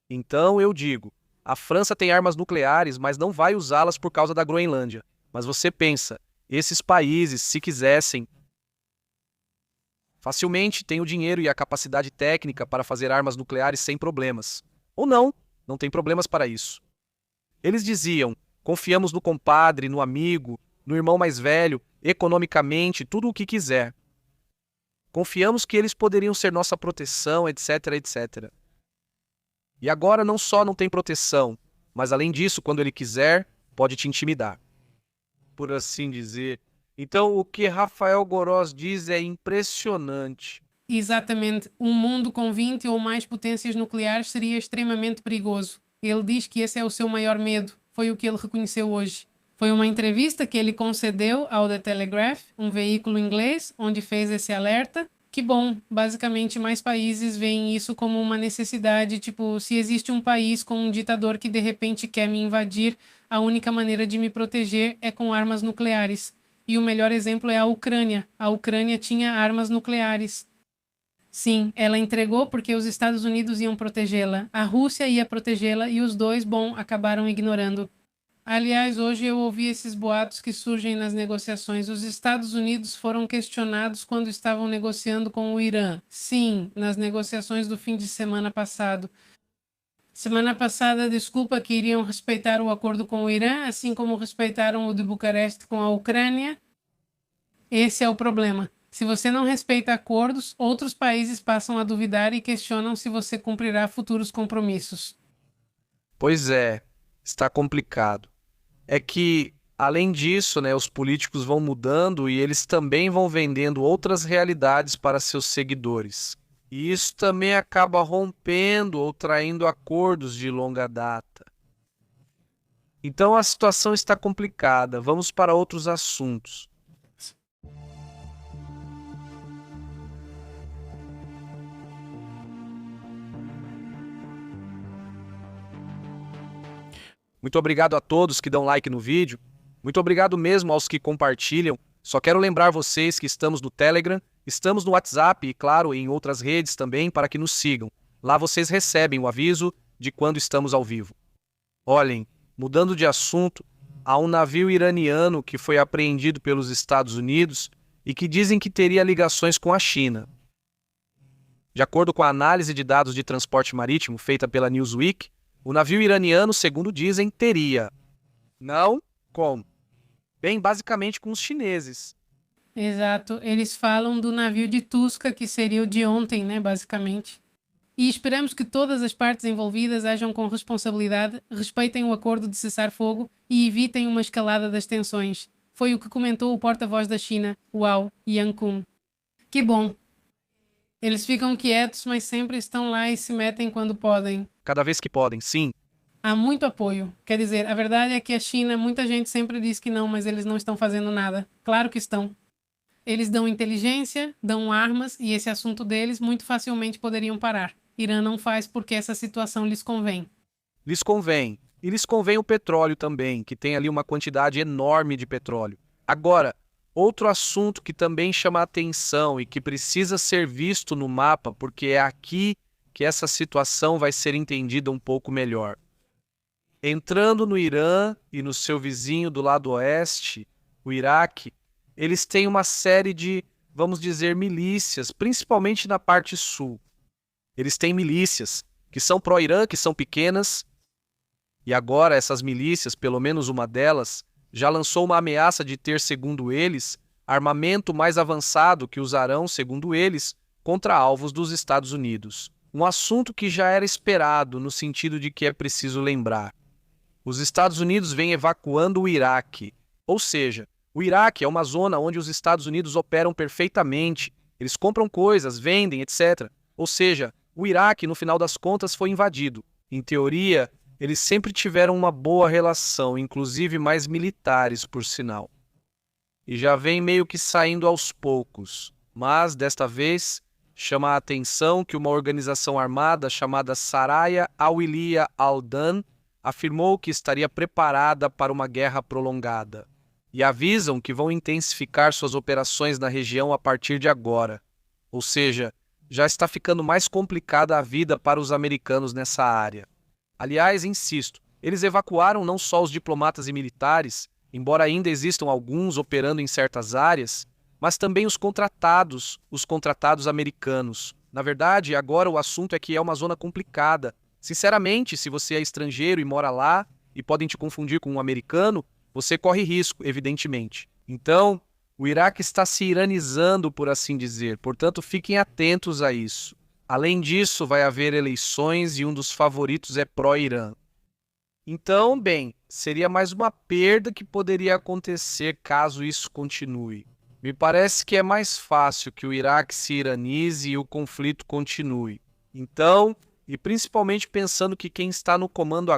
Então eu digo, a França tem armas nucleares, mas não vai usá-las por causa da Groenlândia. Mas você pensa, esses países, se quisessem, facilmente têm o dinheiro e a capacidade técnica para fazer armas nucleares sem problemas. Ou não, não tem problemas para isso. Eles diziam: confiamos no compadre, no amigo, no irmão mais velho, economicamente, tudo o que quiser. Confiamos que eles poderiam ser nossa proteção, etc, etc. E agora não só não tem proteção, mas além disso, quando ele quiser, pode te intimidar. Por assim dizer. Então, o que Rafael Gorós diz é impressionante. exatamente, um mundo com 20 ou mais potências nucleares seria extremamente perigoso. Ele diz que esse é o seu maior medo, foi o que ele reconheceu hoje. Foi uma entrevista que ele concedeu ao The Telegraph, um veículo inglês, onde fez esse alerta. Que bom, basicamente mais países veem isso como uma necessidade, tipo, se existe um país com um ditador que de repente quer me invadir, a única maneira de me proteger é com armas nucleares. E o melhor exemplo é a Ucrânia. A Ucrânia tinha armas nucleares. Sim, ela entregou porque os Estados Unidos iam protegê-la, a Rússia ia protegê-la e os dois, bom, acabaram ignorando. Aliás, hoje eu ouvi esses boatos que surgem nas negociações. Os Estados Unidos foram questionados quando estavam negociando com o Irã. Sim, nas negociações do fim de semana passado. Semana passada, desculpa que iriam respeitar o acordo com o Irã, assim como respeitaram o de Bucareste com a Ucrânia. Esse é o problema. Se você não respeita acordos, outros países passam a duvidar e questionam se você cumprirá futuros compromissos. Pois é, está complicado. É que, além disso, né, os políticos vão mudando e eles também vão vendendo outras realidades para seus seguidores. E isso também acaba rompendo ou traindo acordos de longa data. Então a situação está complicada. Vamos para outros assuntos. Muito obrigado a todos que dão like no vídeo. Muito obrigado mesmo aos que compartilham. Só quero lembrar vocês que estamos no Telegram, estamos no WhatsApp e, claro, em outras redes também para que nos sigam. Lá vocês recebem o aviso de quando estamos ao vivo. Olhem, mudando de assunto, há um navio iraniano que foi apreendido pelos Estados Unidos e que dizem que teria ligações com a China. De acordo com a análise de dados de transporte marítimo feita pela Newsweek, o navio iraniano, segundo dizem, teria. Não? Como? Bem, basicamente com os chineses. Exato, eles falam do navio de Tusca, que seria o de ontem, né, basicamente. E esperamos que todas as partes envolvidas ajam com responsabilidade, respeitem o acordo de cessar-fogo e evitem uma escalada das tensões. Foi o que comentou o porta-voz da China, Wang Yankun. Que bom! Eles ficam quietos, mas sempre estão lá e se metem quando podem. Cada vez que podem, sim. Há muito apoio. Quer dizer, a verdade é que a China, muita gente sempre diz que não, mas eles não estão fazendo nada. Claro que estão. Eles dão inteligência, dão armas e esse assunto deles muito facilmente poderiam parar. Irã não faz porque essa situação lhes convém. Lhes convém. E lhes convém o petróleo também, que tem ali uma quantidade enorme de petróleo. Agora, outro assunto que também chama a atenção e que precisa ser visto no mapa, porque é aqui que essa situação vai ser entendida um pouco melhor. Entrando no Irã e no seu vizinho do lado oeste, o Iraque, eles têm uma série de, vamos dizer, milícias, principalmente na parte sul. Eles têm milícias que são pró-Irã, que são pequenas, e agora essas milícias, pelo menos uma delas, já lançou uma ameaça de ter, segundo eles, armamento mais avançado que usarão, segundo eles, contra alvos dos Estados Unidos. Um assunto que já era esperado, no sentido de que é preciso lembrar. Os Estados Unidos vêm evacuando o Iraque, ou seja, o Iraque é uma zona onde os Estados Unidos operam perfeitamente, eles compram coisas, vendem, etc. Ou seja, o Iraque, no final das contas, foi invadido. Em teoria, eles sempre tiveram uma boa relação, inclusive mais militares, por sinal. E já vem meio que saindo aos poucos, mas, desta vez, chama a atenção que uma organização armada chamada Saraya Awliya al-Dan afirmou que estaria preparada para uma guerra prolongada. E avisam que vão intensificar suas operações na região a partir de agora. Ou seja, já está ficando mais complicada a vida para os americanos nessa área. Aliás, insisto, eles evacuaram não só os diplomatas e militares, embora ainda existam alguns operando em certas áreas, mas também os contratados americanos. Na verdade, agora o assunto é que é uma zona complicada. Sinceramente, se você é estrangeiro e mora lá, e podem te confundir com um americano, você corre risco, evidentemente. Então, o Iraque está se iranizando, por assim dizer, portanto, fiquem atentos a isso. Além disso, vai haver eleições e um dos favoritos é pró-Irã. Então, bem, seria mais uma perda que poderia acontecer caso isso continue. Me parece que é mais fácil que o Iraque se iranize e o conflito continue. Então, e principalmente pensando que quem está no comando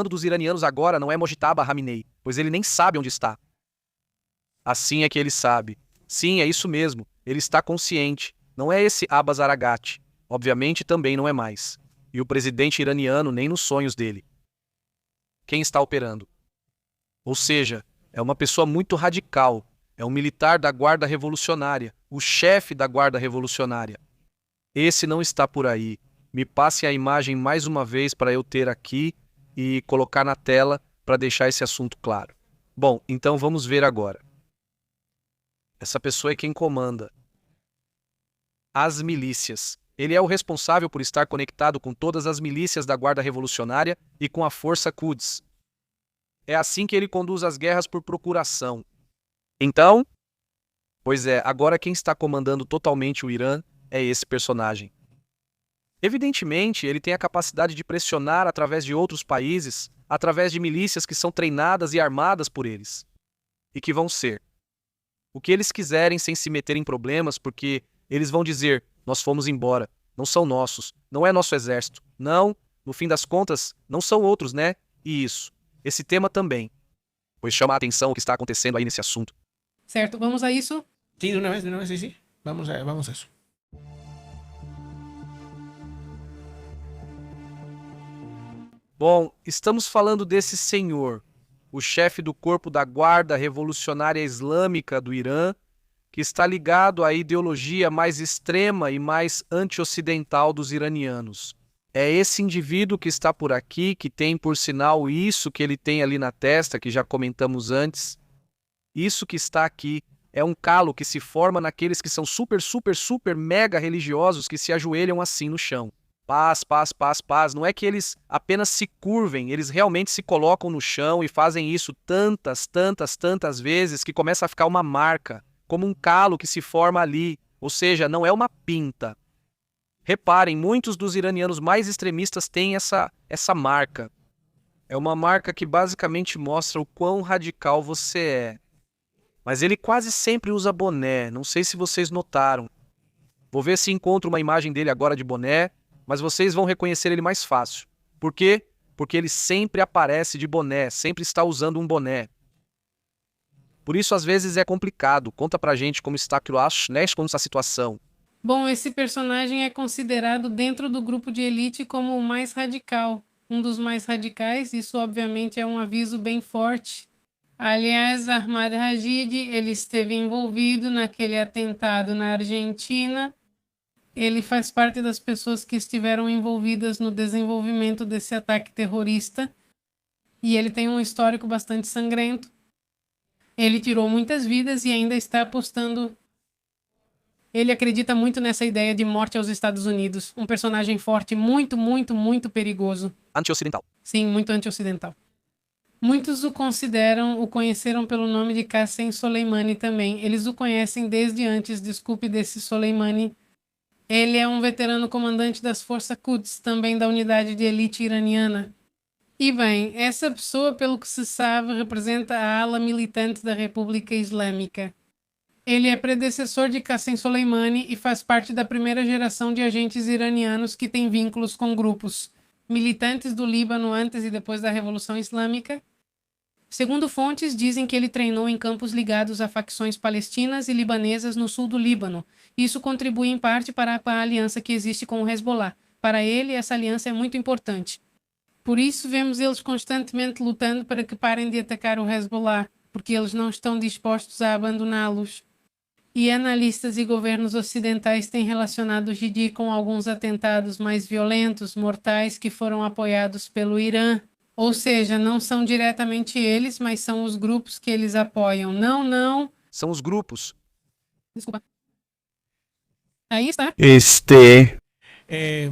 dos iranianos agora não é Mojtaba Khamenei, pois ele nem sabe onde está. Assim é que ele sabe. Sim, é isso mesmo. Ele está consciente. Não é esse Abbas Araghati. Obviamente também não é mais. E o presidente iraniano nem nos sonhos dele. Quem está operando? Ou seja, é uma pessoa muito radical. É um militar da Guarda Revolucionária, o chefe da Guarda Revolucionária. Esse não está por aí. Me passe a imagem mais uma vez para eu ter aqui e colocar na tela para deixar esse assunto claro. Bom, então vamos ver agora. Essa pessoa é quem comanda as milícias. Ele é o responsável por estar conectado com todas as milícias da Guarda Revolucionária e com a Força Quds. É assim que ele conduz as guerras por procuração. Então, pois é, agora quem está comandando totalmente o Irã é esse personagem. Evidentemente, ele tem a capacidade de pressionar através de outros países, através de milícias que são treinadas e armadas por eles. E que vão ser o que eles quiserem sem se meter em problemas, porque eles vão dizer, nós fomos embora, não são nossos, não é nosso exército. Não, no fim das contas, não são outros, né? E isso, esse tema também. Pois chama a atenção o que está acontecendo aí nesse assunto. Certo, vamos a isso? Sí, de una vez, sí. Vamos a eso. Bom, estamos falando desse senhor, o chefe do corpo da Guarda Revolucionária Islâmica do Irã, que está ligado à ideologia mais extrema e mais anti-ocidental dos iranianos. É esse indivíduo que está por aqui, que tem, por sinal, isso que ele tem ali na testa, que já comentamos antes. Isso que está aqui é um calo que se forma naqueles que são super, super, super mega religiosos que se ajoelham assim no chão. Paz, paz, paz, paz. Não é que eles apenas se curvem, eles realmente se colocam no chão e fazem isso tantas, tantas, tantas vezes que começa a ficar uma marca, como um calo que se forma ali. Ou seja, não é uma pinta. Reparem, muitos dos iranianos mais extremistas têm essa marca. É uma marca que basicamente mostra o quão radical você é. Mas ele quase sempre usa boné, não sei se vocês notaram. Vou ver se encontro uma imagem dele agora de boné, mas vocês vão reconhecer ele mais fácil. Por quê? Porque ele sempre aparece de boné, sempre está usando um boné. Por isso, às vezes, é complicado. Conta pra gente como está com essa situação. Bom, esse personagem é considerado dentro do grupo de elite como o mais radical, um dos mais radicais. Isso obviamente é um aviso bem forte. Aliás, Ahmad Rashid, ele esteve envolvido naquele atentado na Argentina. Ele faz parte das pessoas que estiveram envolvidas no desenvolvimento desse ataque terrorista. E ele tem um histórico bastante sangrento. Ele tirou muitas vidas e ainda está apostando. Ele acredita muito nessa ideia de morte aos Estados Unidos. Um personagem forte, muito, muito, muito perigoso. Anti-ocidental. Sim, muito anti-ocidental. Muitos o conheceram pelo nome de Qassem Soleimani também. Eles o conhecem desde antes, desculpe, desse Soleimani. Ele é um veterano comandante das Forças Quds, também da unidade de elite iraniana. E bem, essa pessoa, pelo que se sabe, representa a ala militante da República Islâmica. Ele é predecessor de Qassem Soleimani e faz parte da primeira geração de agentes iranianos que têm vínculos com grupos militantes do Líbano antes e depois da Revolução Islâmica. Segundo fontes, dizem que ele treinou em campos ligados a facções palestinas e libanesas no sul do Líbano. Isso contribui em parte para a aliança que existe com o Hezbollah. Para ele, essa aliança é muito importante. Por isso, vemos eles constantemente lutando para que parem de atacar o Hezbollah, porque eles não estão dispostos a abandoná-los. E analistas e governos ocidentais têm relacionado o Jidi com alguns atentados mais violentos, mortais, que foram apoiados pelo Irã. Ou seja, não são diretamente eles, mas são os grupos que eles apoiam. Não. São os grupos. Desculpa. Aí está. Eh,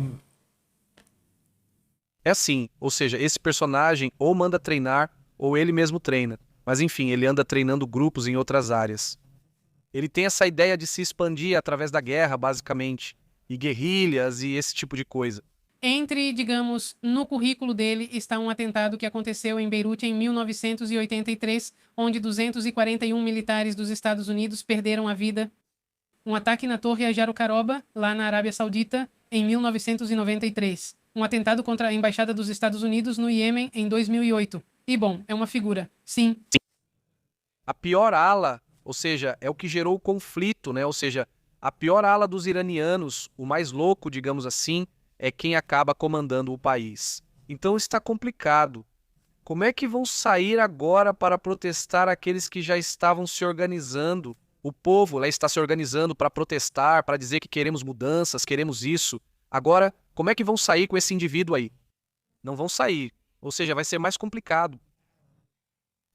É assim, ou seja, esse personagem ou manda treinar ou ele mesmo treina. Mas enfim, ele anda treinando grupos em outras áreas. Ele tem essa ideia de se expandir através da guerra, basicamente, e guerrilhas e esse tipo de coisa. Entre, digamos, no currículo dele está um atentado que aconteceu em Beirute em 1983, onde 241 militares dos Estados Unidos perderam a vida. Um ataque na Torre Ajarucaroba, lá na Arábia Saudita, em 1993. Um atentado contra a Embaixada dos Estados Unidos no Iêmen em 2008. E bom, é uma figura. Sim. A pior ala, ou seja, é o que gerou o conflito, né? Ou seja, a pior ala dos iranianos, o mais louco, digamos assim, é quem acaba comandando o país. Então está complicado. Como é que vão sair agora para protestar aqueles que já estavam se organizando? O povo lá está se organizando para protestar, para dizer que queremos mudanças, queremos isso. Agora, como é que vão sair com esse indivíduo aí? Não vão sair. Ou seja, vai ser mais complicado.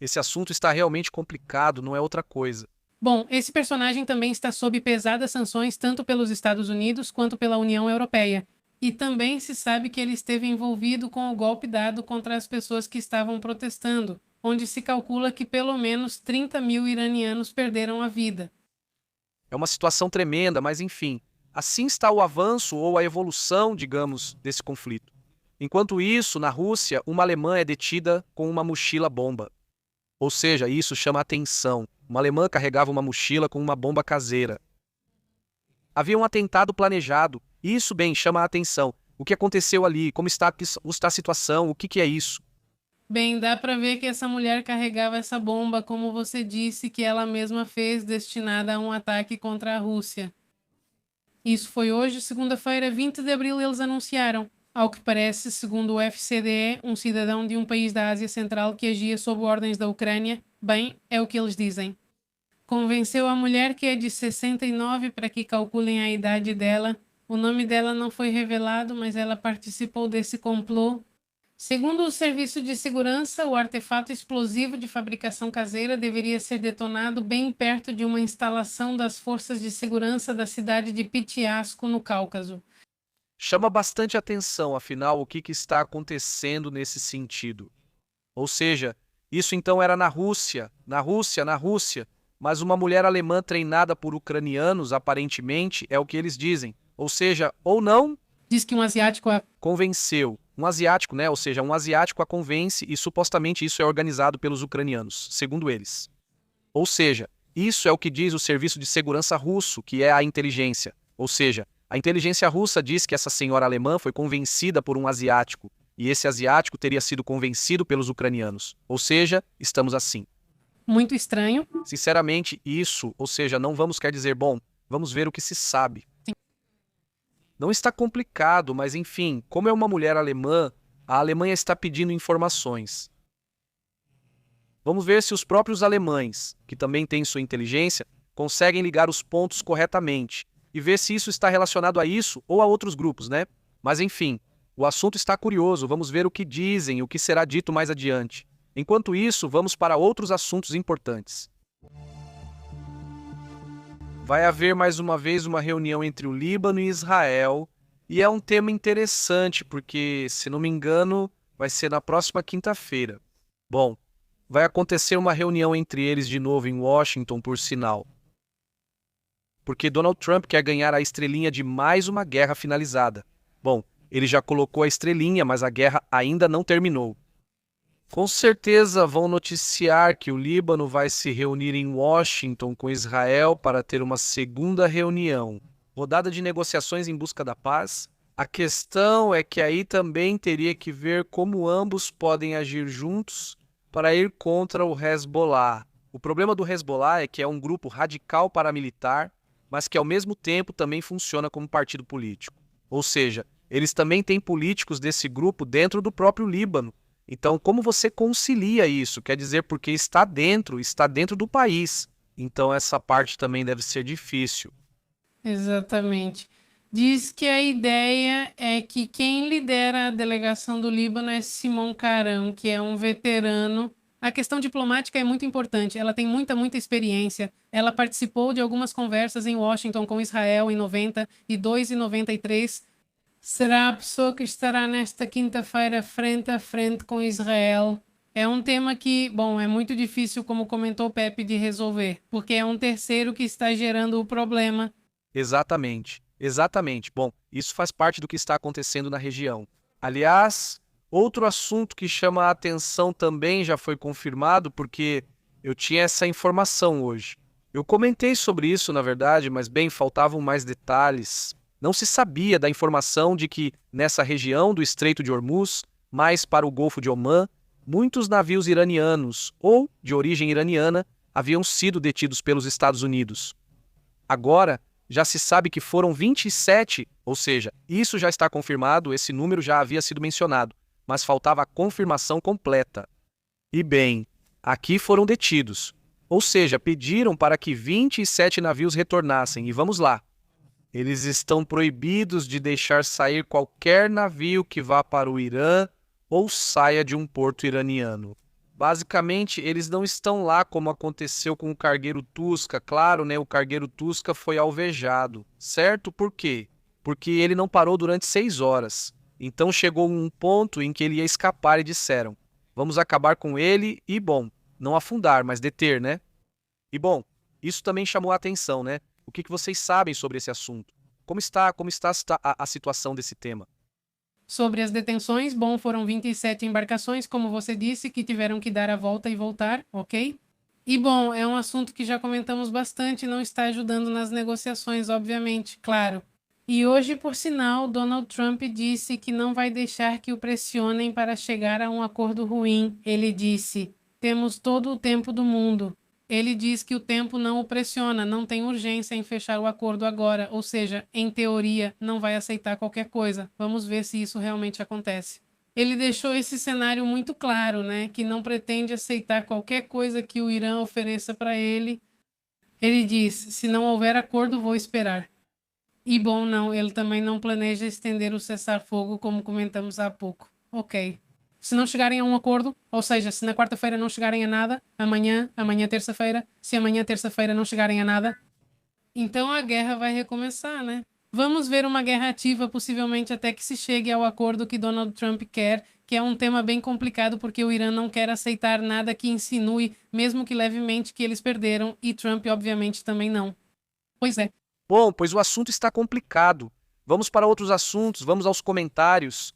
Esse assunto está realmente complicado, não é outra coisa. Bom, esse personagem também está sob pesadas sanções tanto pelos Estados Unidos quanto pela União Europeia. E também se sabe que ele esteve envolvido com o golpe dado contra as pessoas que estavam protestando, onde se calcula que pelo menos 30 mil iranianos perderam a vida. É uma situação tremenda, mas enfim, assim está o avanço ou a evolução, digamos, desse conflito. Enquanto isso, na Rússia, uma alemã é detida com uma mochila-bomba. Ou seja, isso chama atenção. Uma alemã carregava uma mochila com uma bomba caseira. Havia um atentado planejado. Isso, bem, chama a atenção. O que aconteceu ali? Como está a situação? O que é isso? Bem, dá para ver que essa mulher carregava essa bomba, como você disse, que ela mesma fez, destinada a um ataque contra a Rússia. Isso foi hoje, segunda-feira, 20 de abril, eles anunciaram. Ao que parece, segundo o FCDE, um cidadão de um país da Ásia Central que agia sob ordens da Ucrânia, bem, é o que eles dizem. Convenceu a mulher, que é de 69, para que calculem a idade dela. O nome dela não foi revelado, mas ela participou desse complô. Segundo o Serviço de Segurança, o artefato explosivo de fabricação caseira deveria ser detonado bem perto de uma instalação das forças de segurança da cidade de Pitiasco, no Cáucaso. Chama bastante atenção, afinal, o que está acontecendo nesse sentido. Ou seja, isso então era na Rússia, mas uma mulher alemã treinada por ucranianos, aparentemente, é o que eles dizem. Ou seja, ou não, Diz que um asiático a convenceu. Um asiático, né? Ou seja, um asiático a convence e supostamente isso é organizado pelos ucranianos, segundo eles. Ou seja, isso é o que diz o Serviço de Segurança russo, que é a inteligência. Ou seja, a inteligência russa diz que essa senhora alemã foi convencida por um asiático, e esse asiático teria sido convencido pelos ucranianos. Ou seja, estamos assim. muito estranho. Sinceramente, isso, ou seja, não vamos quer dizer, bom, vamos ver o que se sabe. Não está complicado, mas enfim, como é uma mulher alemã, a Alemanha está pedindo informações. Vamos ver se os próprios alemães, que também têm sua inteligência, conseguem ligar os pontos corretamente e ver se isso está relacionado a isso ou a outros grupos, né? Mas enfim, o assunto está curioso, vamos ver o que dizem e o que será dito mais adiante. Enquanto isso, vamos para outros assuntos importantes. Vai haver mais uma vez uma reunião entre o Líbano e Israel, e é um tema interessante porque, se não me engano, vai ser na próxima quinta-feira. Bom, vai acontecer uma reunião entre eles de novo em Washington, por sinal. Porque Donald Trump quer ganhar a estrelinha de mais uma guerra finalizada. Bom, ele já colocou a estrelinha, mas a guerra ainda não terminou. Com certeza vão noticiar que o Líbano vai se reunir em Washington com Israel para ter uma segunda reunião. Rodada de negociações em busca da paz? A questão é que aí também teria que ver como ambos podem agir juntos para ir contra o Hezbollah. O problema do Hezbollah é que é um grupo radical paramilitar, mas que ao mesmo tempo também funciona como partido político. Ou seja, eles também têm políticos desse grupo dentro do próprio Líbano. Então, como você concilia isso? Quer dizer, porque está dentro do país. Então, essa parte também deve ser difícil. Exatamente. Diz que a ideia é que quem lidera a delegação do Líbano é Simon Caram, que é um veterano. A questão diplomática é muito importante, ela tem muita experiência. Ela participou de algumas conversas em Washington com Israel em 92 e 93. Será a pessoa que estará nesta quinta-feira frente a frente com Israel. É um tema que, bom, é muito difícil, como comentou Pepe, de resolver, porque é um terceiro que está gerando o problema. Exatamente. Bom, isso faz parte do que está acontecendo na região. Aliás, outro assunto que chama a atenção também já foi confirmado, porque eu tinha essa informação hoje. Eu comentei sobre isso, na verdade, mas bem, faltavam mais detalhes. Não se sabia da informação de que, nessa região do Estreito de Hormuz, mais para o Golfo de Omã, muitos navios iranianos, ou de origem iraniana, haviam sido detidos pelos Estados Unidos. Agora, já se sabe que foram 27, ou seja, isso já está confirmado, esse número já havia sido mencionado, mas faltava a confirmação completa. E bem, aqui foram detidos, ou seja, pediram para que 27 navios retornassem, e vamos lá. Eles estão proibidos de deixar sair qualquer navio que vá para o Irã ou saia de um porto iraniano. Basicamente, eles não estão lá como aconteceu com o cargueiro Tusca. Claro, né, o cargueiro Tusca foi alvejado, certo? Por quê? Porque ele não parou durante 6 horas. Então chegou um ponto em que ele ia escapar e disseram, vamos acabar com ele e, bom, não afundar, mas deter, né? E, bom, isso também chamou a atenção, né? O que vocês sabem sobre esse assunto? Como está a situação desse tema? Sobre as detenções, bom, foram 27 embarcações, como você disse, que tiveram que dar a volta e voltar, ok? E, bom, é um assunto que já comentamos bastante e não está ajudando nas negociações, obviamente, claro. E hoje, por sinal, Donald Trump disse que não vai deixar que o pressionem para chegar a um acordo ruim. Ele disse, temos todo o tempo do mundo. Ele diz que o tempo não o pressiona, não tem urgência em fechar o acordo agora, ou seja, em teoria, não vai aceitar qualquer coisa. Vamos ver se isso realmente acontece. Ele deixou esse cenário muito claro, né, que não pretende aceitar qualquer coisa que o Irã ofereça para ele. Ele diz, se não houver acordo, vou esperar. E bom, não, ele também não planeja estender o cessar-fogo, como comentamos há pouco. Ok. Se não chegarem a um acordo, ou seja, se na quarta-feira não chegarem a nada, amanhã terça-feira, se amanhã terça-feira não chegarem a nada, então a guerra vai recomeçar, né? Vamos ver uma guerra ativa, possivelmente até que se chegue ao acordo que Donald Trump quer, que é um tema bem complicado porque o Irã não quer aceitar nada que insinue, mesmo que levemente, que eles perderam, e Trump obviamente também não. Pois é. Bom, pois o assunto está complicado. Vamos para outros assuntos, vamos aos comentários.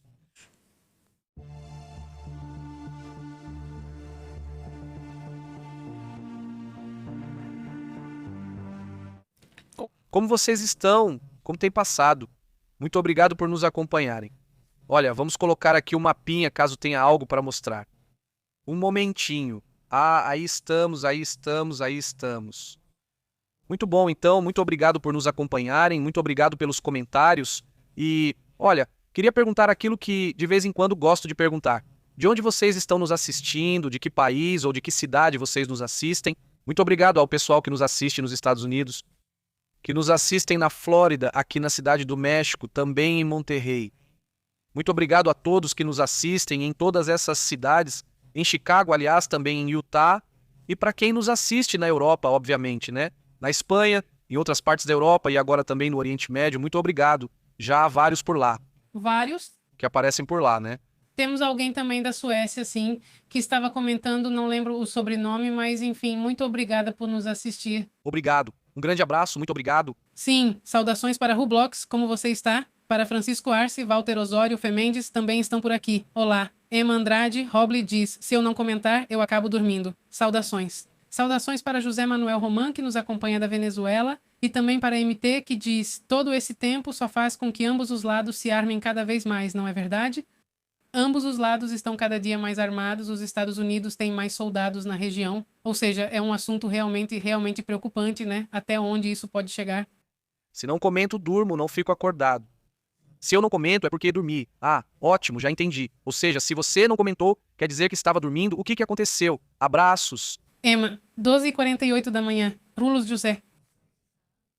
Como vocês estão? Como tem passado? Muito obrigado por nos acompanharem. Olha, vamos colocar aqui o mapinha caso tenha algo para mostrar. Um momentinho. Ah, aí estamos. Muito bom, então. Muito obrigado por nos acompanharem. Muito obrigado pelos comentários. E, olha, queria perguntar aquilo que de vez em quando gosto de perguntar. De onde vocês estão nos assistindo? De que país ou de que cidade vocês nos assistem? Muito obrigado ao pessoal que nos assiste nos Estados Unidos, que nos assistem na Flórida, aqui na cidade do México, também em Monterrey. Muito obrigado a todos que nos assistem em todas essas cidades, em Chicago, aliás, também em Utah, e para quem nos assiste na Europa, obviamente, né? Na Espanha, em outras partes da Europa e agora também no Oriente Médio, muito obrigado. Já há vários por lá, Vários. que aparecem por lá, né? Temos alguém também da Suécia, sim, que estava comentando, não lembro o sobrenome, mas enfim, muito obrigada por nos assistir. Obrigado. Um grande abraço, muito obrigado. Sim, saudações para Rublox, como você está? Para Francisco Arce, Walter Osório, Femendes, também estão por aqui. Olá. Emma Andrade, Roble diz, se eu não comentar, eu acabo dormindo. Saudações. Saudações para José Manuel Roman, que nos acompanha da Venezuela, e também para MT, que diz, todo esse tempo só faz com que ambos os lados se armem cada vez mais, não é verdade? Ambos os lados estão cada dia mais armados, os Estados Unidos têm mais soldados na região, ou seja, é um assunto realmente preocupante, né? Até onde isso pode chegar. Se não comento, durmo, não fico acordado. Se eu não comento, é porque dormi. Ah, ótimo, já entendi. Ou seja, se você não comentou, quer dizer que estava dormindo. O que aconteceu? Abraços. Emma, 12h48 da manhã. Rulos José.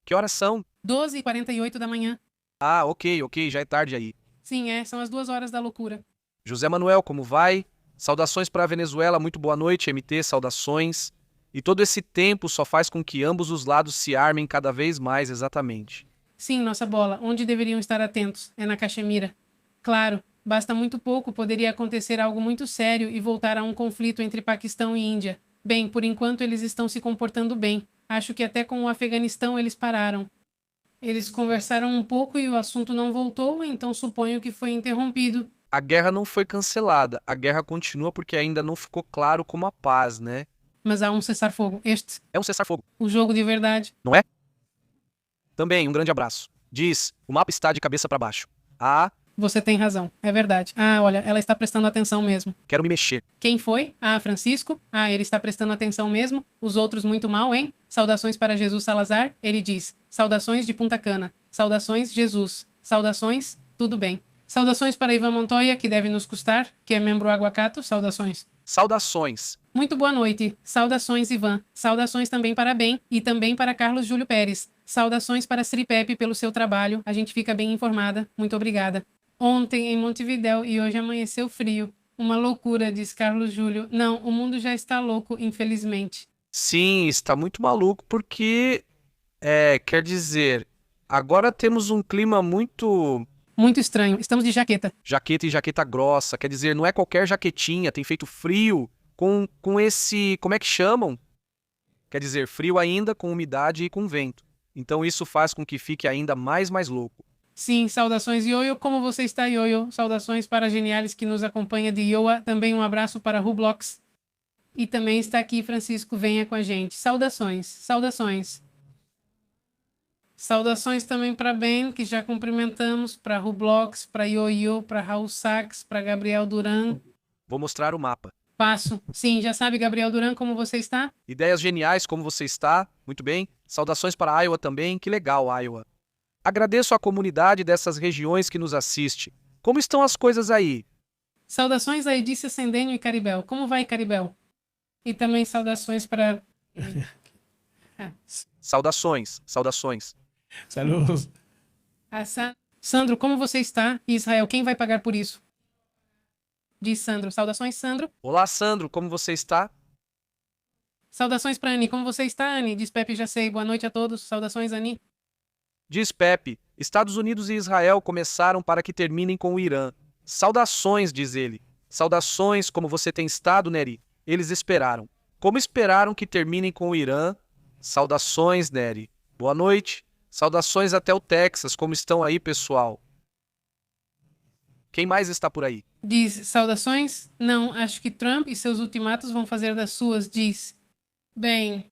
Que horas são? 12h48 da manhã. Ah, ok, já é tarde aí. Sim, são as 2 horas da loucura. José Manuel, como vai? Saudações para a Venezuela, muito boa noite, MT, saudações. E todo esse tempo só faz com que ambos os lados se armem cada vez mais, exatamente. Sim, nossa bola, onde deveriam estar atentos? É na Caxemira. Claro, basta muito pouco, poderia acontecer algo muito sério e voltar a um conflito entre Paquistão e Índia. Bem, por enquanto eles estão se comportando bem. Acho que até com o Afeganistão eles pararam. Eles conversaram um pouco e o assunto não voltou, então suponho que foi interrompido. A guerra não foi cancelada, a guerra continua porque ainda não ficou claro como a paz, né? Mas há um cessar-fogo. Este, É um cessar-fogo, o jogo de verdade. não é? Também, um grande abraço. Diz, o mapa está de cabeça para baixo. Ah, Você tem razão, é verdade. Ah, olha, ela está prestando atenção mesmo. quero me mexer. Quem foi? Ah, Francisco? Ah, ele está prestando atenção mesmo? Os outros muito mal, hein? Saudações para Jesus Salazar. Ele diz, saudações de Punta Cana. Saudações, Jesus. Saudações, tudo bem. Saudações para Ivan Montoya, que deve nos custar, que é membro Aguacato. Saudações. Saudações. Muito boa noite. Saudações, Ivan. Saudações também para Ben e também para Carlos Júlio Pérez. Saudações para Sri Pepe pelo seu trabalho. A gente fica bem informada. Muito obrigada. Ontem em Montevidéu e hoje amanheceu frio. Uma loucura, diz Carlos Júlio. Não, o mundo já está louco, infelizmente. Sim, está muito maluco porque, quer dizer, agora temos um clima muito Muito estranho. Estamos de jaqueta. jaqueta e jaqueta grossa, quer dizer, não é qualquer jaquetinha, tem feito frio com esse, como é que chamam? Quer dizer, frio ainda, com umidade e com vento. Então isso faz com que fique ainda mais louco. Sim, saudações, Ioio. Como você está, Ioio? Saudações para a Geniales que nos acompanha de Iowa. Também um abraço para Rublox. E também está aqui Francisco, venha com a gente. Saudações, saudações. Saudações também para Ben, que já cumprimentamos, para Rublox, para Ioio, para Raul Sachs, para Gabriel Duran. Vou mostrar o mapa. Passo. Sim, já sabe, Gabriel Duran, como você está? Ideias geniais, como você está? Muito bem. Saudações para Iowa também, que legal, Iowa. Agradeço à comunidade dessas regiões que nos assiste. Como estão as coisas aí? Saudações a Edícia Sendênio e Caribel. Como vai, Caribel? E também saudações para... Saudações, saudações. Saludos. Sandro, como você está? E Israel, quem vai pagar por isso? Diz Sandro. Saudações, Sandro. Olá, Sandro, como você está? Saudações para Ani. Como você está, Ani? Diz Pepe, já sei. Boa noite a todos. Saudações, Ani. Diz Pepe, Estados Unidos e Israel começaram para que terminem com o Irã. Saudações, diz ele. Saudações, como você tem estado, Neri? Eles esperaram. Como esperaram que terminem com o Irã? Saudações, Neri. Boa noite. Saudações até o Texas. Como estão aí, pessoal? Quem mais está por aí? Diz saudações? Não, acho que Trump e seus ultimatos vão fazer das suas. Diz. Bem,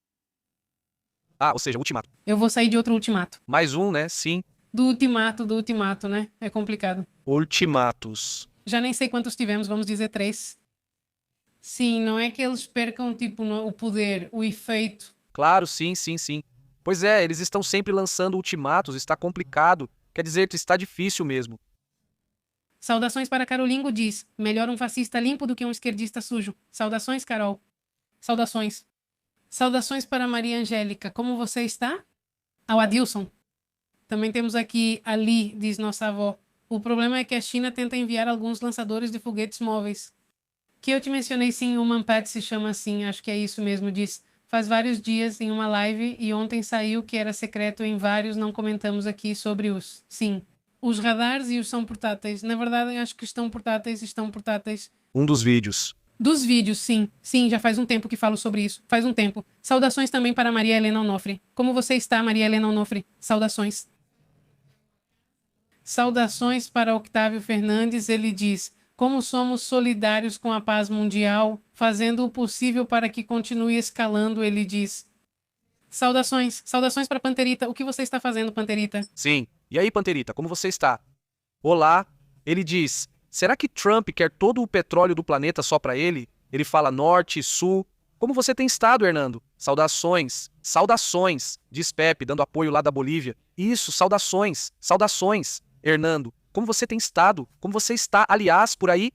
Ah, ou seja, ultimato. eu vou sair de outro ultimato. Mais um, né? Sim. Do ultimato, né? É complicado. Ultimatos. Já nem sei quantos tivemos, vamos dizer 3. Sim, não é que eles percam, tipo, o poder, o efeito. Claro, sim. Pois é, eles estão sempre lançando ultimatos, está complicado. Quer dizer, está difícil mesmo. Saudações para Carolingo diz: melhor um fascista limpo do que um esquerdista sujo. Saudações, Carol. Saudações. Saudações para Maria Angélica. Como você está? Ao Adilson. Também temos aqui Ali, diz nossa avó. O problema é que a China tenta enviar alguns lançadores de foguetes móveis. Que eu te mencionei sim, o Manpad se chama assim, acho que é isso mesmo, diz. Faz vários dias em uma live e ontem saiu que era secreto em vários, não comentamos aqui sobre os. Sim. Os radares e os são portáteis. Na verdade, acho que estão portáteis. Um dos vídeos. Dos vídeos, sim. Sim, já faz um tempo que falo sobre isso. Faz um tempo. Saudações também para Maria Helena Onofre. Como você está, Maria Helena Onofre? Saudações. Saudações para Octávio Fernandes. Ele diz: como somos solidários com a paz mundial, fazendo o possível para que continue escalando, ele diz. Saudações. Saudações para Panterita. O que você está fazendo, Panterita? Sim. E aí, Panterita, como você está? Olá. Ele diz: será que Trump quer todo o petróleo do planeta só para ele? Ele fala norte, sul. Como você tem estado, Hernando? Saudações. Saudações, diz Pepe, dando apoio lá da Bolívia. Isso, saudações. Saudações. Hernando, como você tem estado? Como você está, aliás, por aí?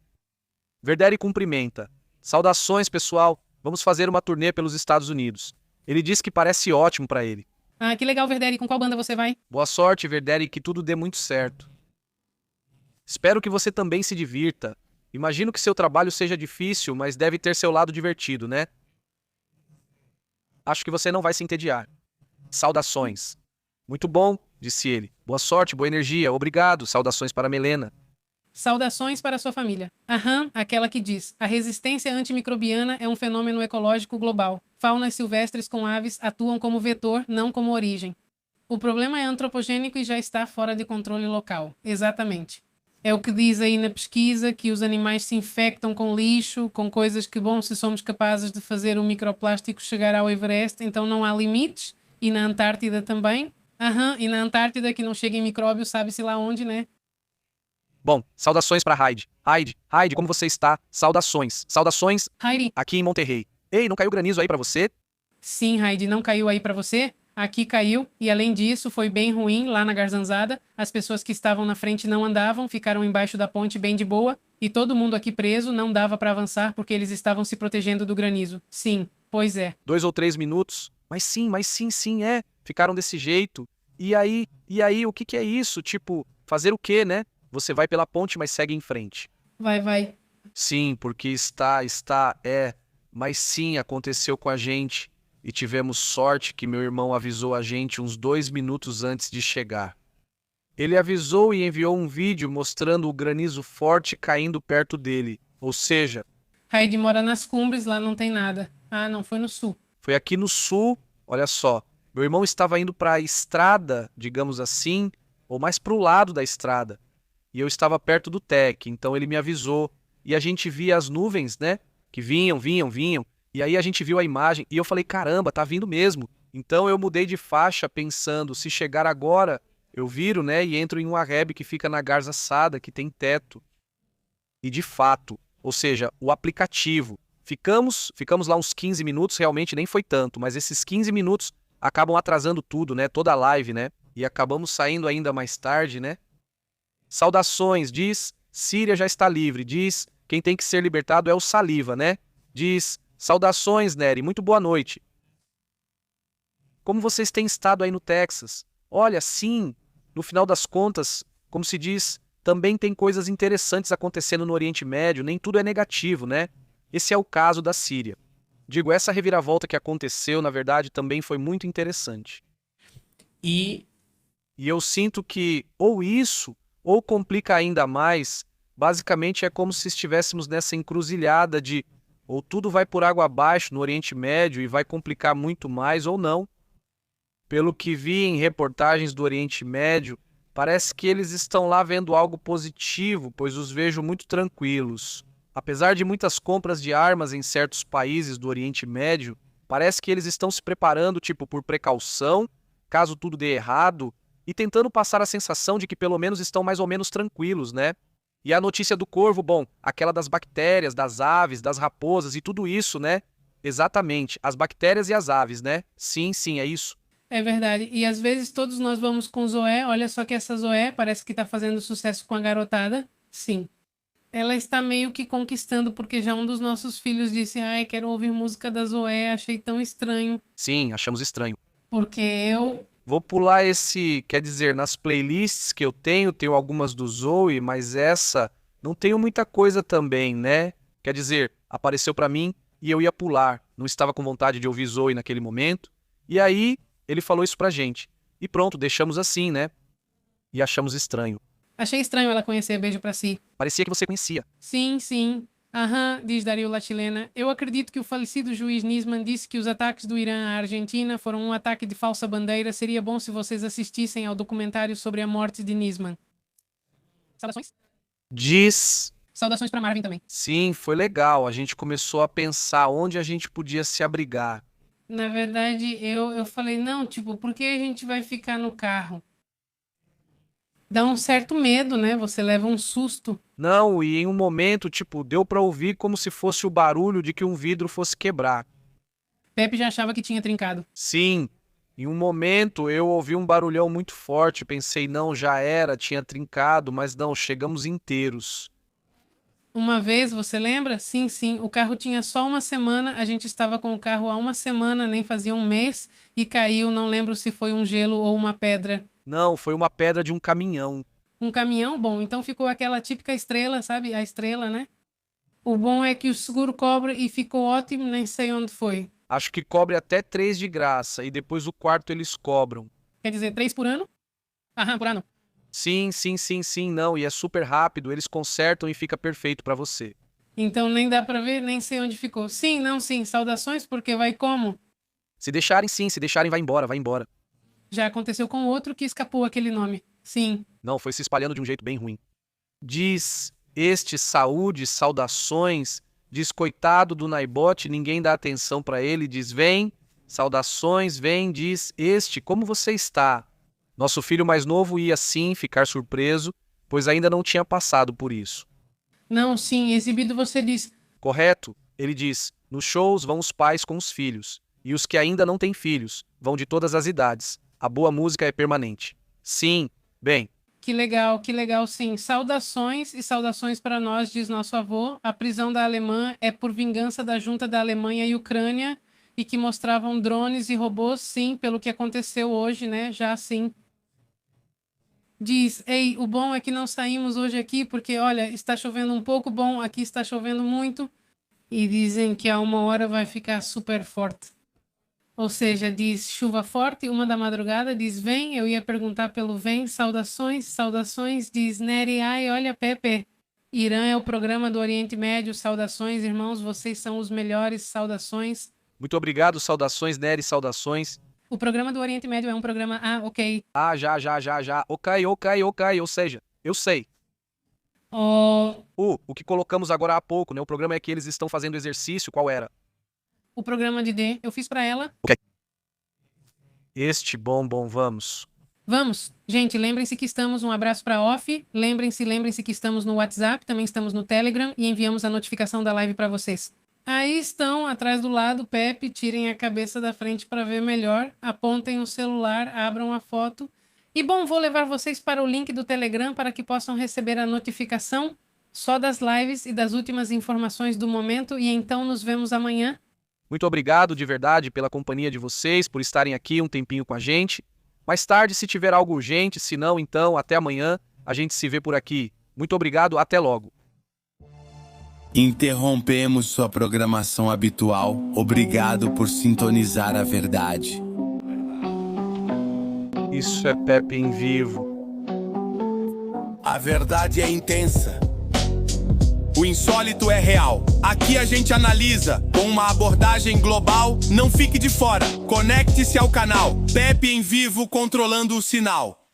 Verderi cumprimenta. Saudações, pessoal. Vamos fazer uma turnê pelos Estados Unidos. Ele diz que parece ótimo para ele. Ah, que legal, Verderi. Com qual banda você vai? Boa sorte, Verderi, que tudo dê muito certo. Espero que você também se divirta. Imagino que seu trabalho seja difícil, mas deve ter seu lado divertido, né? Acho que você não vai se entediar. Saudações. Muito bom, disse ele. Boa sorte, boa energia. Obrigado. Saudações para Melena. Saudações para sua família. Aham, aquela que diz: a resistência antimicrobiana é um fenômeno ecológico global. Faunas silvestres com aves atuam como vetor, não como origem. O problema é antropogênico e já está fora de controle local. Exatamente. É o que diz aí na pesquisa, que os animais se infectam com lixo, com coisas que, bom, se somos capazes de fazer o microplástico chegar ao Everest, então não há limites. E na Antártida também. Aham, e na Antártida que não chega em micróbio, sabe-se lá onde, né? Bom, saudações para Heidi. Heidi, como você está? Saudações. Saudações Heidi. aqui em Monterrey. Ei, não caiu granizo aí para você? Sim, Heidi, não caiu aí para você? Aqui caiu, e além disso, foi bem ruim lá na Garzanzada. As pessoas que estavam na frente não andavam, ficaram embaixo da ponte bem de boa, e todo mundo aqui preso, não dava para avançar porque eles estavam se protegendo do granizo. Sim, pois é. 2 ou 3 minutos. Mas sim, é. Ficaram desse jeito. E aí, o que é isso? Tipo, fazer o quê, né? Você vai pela ponte, mas segue em frente. Vai. Sim, porque mas sim, aconteceu com a gente. E tivemos sorte que meu irmão avisou a gente uns 2 minutos antes de chegar. Ele avisou e enviou um vídeo mostrando o granizo forte caindo perto dele. Ou seja, Heidi mora nas cumbres, lá não tem nada. Ah, não, foi no sul. foi aqui no sul, olha só. Meu irmão estava indo para a estrada, digamos assim, ou mais para o lado da estrada. E eu estava perto do TEC, então ele me avisou. E a gente via as nuvens, né? Que vinham. E aí a gente viu a imagem e eu falei, caramba, tá vindo mesmo. Então eu mudei de faixa pensando, se chegar agora, eu viro, né? E entro em uma reb que fica na Garza Sada, que tem teto. E de fato, ou seja, o aplicativo. Ficamos lá uns 15 minutos, realmente nem foi tanto, mas esses 15 minutos acabam atrasando tudo, né? Toda a live, né? E acabamos saindo ainda mais tarde, né? Saudações, diz, Síria já está livre, diz, quem tem que ser libertado é o Saliva, né? Diz, saudações, Nery, muito boa noite. Como vocês têm estado aí no Texas? Olha, sim, no final das contas, como se diz, também tem coisas interessantes acontecendo no Oriente Médio, nem tudo é negativo, né? Esse é o caso da Síria. Digo, essa reviravolta que aconteceu, na verdade, também foi muito interessante. E eu sinto que ou isso, ou complica ainda mais, basicamente é como se estivéssemos nessa encruzilhada de ou tudo vai por água abaixo no Oriente Médio e vai complicar muito mais ou não. Pelo que vi em reportagens do Oriente Médio, parece que eles estão lá vendo algo positivo, pois os vejo muito tranquilos. Apesar de muitas compras de armas em certos países do Oriente Médio, parece que eles estão se preparando, tipo, por precaução, caso tudo dê errado, e tentando passar a sensação de que pelo menos estão mais ou menos tranquilos, né? E a notícia do corvo, bom, aquela das bactérias, das aves, das raposas e tudo isso, né? Exatamente, as bactérias e as aves, né? Sim, é isso. É verdade. E às vezes todos nós vamos com Zoé. Olha só que essa Zoé parece que tá fazendo sucesso com a garotada. Sim. Ela está meio que conquistando, porque já um dos nossos filhos disse: ai, quero ouvir música da Zoé, achei tão estranho. Sim, achamos estranho. Porque eu. Vou pular esse, quer dizer, nas playlists que eu tenho algumas do Zoe, mas essa não tenho muita coisa também, né? Quer dizer, apareceu pra mim e eu ia pular. Não estava com vontade de ouvir Zoe naquele momento. E aí, ele falou isso pra gente. E pronto, deixamos assim, né? E achamos estranho. Achei estranho ela conhecer Beijo Pra Si. Parecia que você conhecia. Sim, sim. Aham, diz Dario La Chilena. Eu acredito que o falecido juiz Nisman disse que os ataques do Irã à Argentina foram um ataque de falsa bandeira. Seria bom se vocês assistissem ao documentário sobre a morte de Nisman. Saudações? Diz... Saudações pra Marvin também. Sim, foi legal. A gente começou a pensar onde a gente podia se abrigar. Na verdade, eu falei, não, tipo, por que a gente vai ficar no carro? Dá um certo medo, né? Você leva um susto. Não, e em um momento, tipo, deu pra ouvir como se fosse o barulho de que um vidro fosse quebrar. Pepe já achava que tinha trincado. Sim, em um momento eu ouvi um barulhão muito forte. Pensei, não, já era, tinha trincado, mas não, chegamos inteiros. Uma vez, você lembra? Sim, sim. O carro tinha só uma semana. A gente estava com o carro há uma semana, nem fazia um mês, e caiu. Não lembro se foi um gelo ou uma pedra. Não, foi uma pedra de um caminhão. Um caminhão? Bom, então ficou aquela típica estrela, sabe? A estrela, né? O bom é que o seguro cobre e ficou ótimo, nem sei onde foi. Acho que cobre até 3 de graça, e depois o quarto eles cobram. Quer dizer, 3 por ano? Aham, por ano. Sim, não, e é super rápido, eles consertam e fica perfeito pra você. Então nem dá pra ver, nem sei onde ficou. Sim, não, sim. Saudações, porque vai como? Se deixarem, sim, se deixarem, vai embora, vai embora. Já aconteceu com outro que escapou aquele nome. Sim. Não, foi se espalhando de um jeito bem ruim. Diz este saúde, saudações, diz coitado do Naibote, ninguém dá atenção pra ele, diz vem, saudações, vem, diz este, como você está? Nosso filho mais novo ia sim ficar surpreso, pois ainda não tinha passado por isso. Não, sim, exibido você diz. Correto? Ele diz, nos shows vão os pais com os filhos, e os que ainda não têm filhos, vão de todas as idades. A boa música é permanente. Sim, bem. Que legal, sim. Saudações e saudações para nós, diz nosso avô. A prisão da alemã é por vingança da junta da Alemanha e Ucrânia e que mostravam drones e robôs, sim, pelo que aconteceu hoje, né? Já sim. Diz, ei, o bom é que não saímos hoje aqui porque, olha, está chovendo um pouco, bom, aqui está chovendo muito. E dizem que a 1 hora vai ficar super forte. Ou seja, diz chuva forte, 1 da madrugada, diz vem, eu ia perguntar pelo vem, saudações, diz Nery, ai, olha Pepe, Irã é o programa do Oriente Médio, saudações, irmãos, vocês são os melhores, saudações. Muito obrigado, saudações, Nery, saudações. O programa do Oriente Médio é um programa, ok. Já, ok, ou seja, eu sei. O que colocamos agora há pouco, né, o programa é que eles estão fazendo exercício, qual era? O programa de D, eu fiz pra ela. Ok. Este, bom, vamos. Vamos. Gente, lembrem-se que estamos, um abraço pra off. Lembrem-se que estamos no WhatsApp, também estamos no Telegram e enviamos a notificação da live pra vocês. Aí estão, atrás do lado, Pepe, tirem a cabeça da frente pra ver melhor, apontem o celular, abram a foto. E bom, vou levar vocês para o link do Telegram para que possam receber a notificação só das lives e das últimas informações do momento e então nos vemos amanhã. Muito obrigado de verdade pela companhia de vocês, por estarem aqui um tempinho com a gente. Mais tarde, se tiver algo urgente, se não, então, até amanhã, a gente se vê por aqui. Muito obrigado, até logo. Interrompemos sua programação habitual. Obrigado por sintonizar a verdade. Isso é Pepe em vivo. A verdade é intensa. O insólito é real. Aqui a gente analisa com uma abordagem global. Não fique de fora. Conecte-se ao canal. Pepe em vivo controlando o sinal.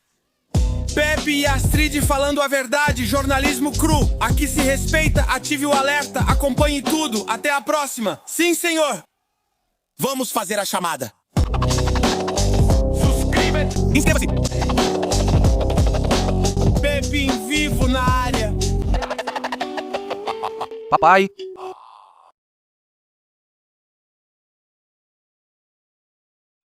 Pepe e Astrid falando a verdade. Jornalismo cru. Aqui se respeita. Ative o alerta. Acompanhe tudo. Até a próxima. Sim, senhor. Vamos fazer a chamada. Inscreva-se. Pepe em vivo na área. Papai.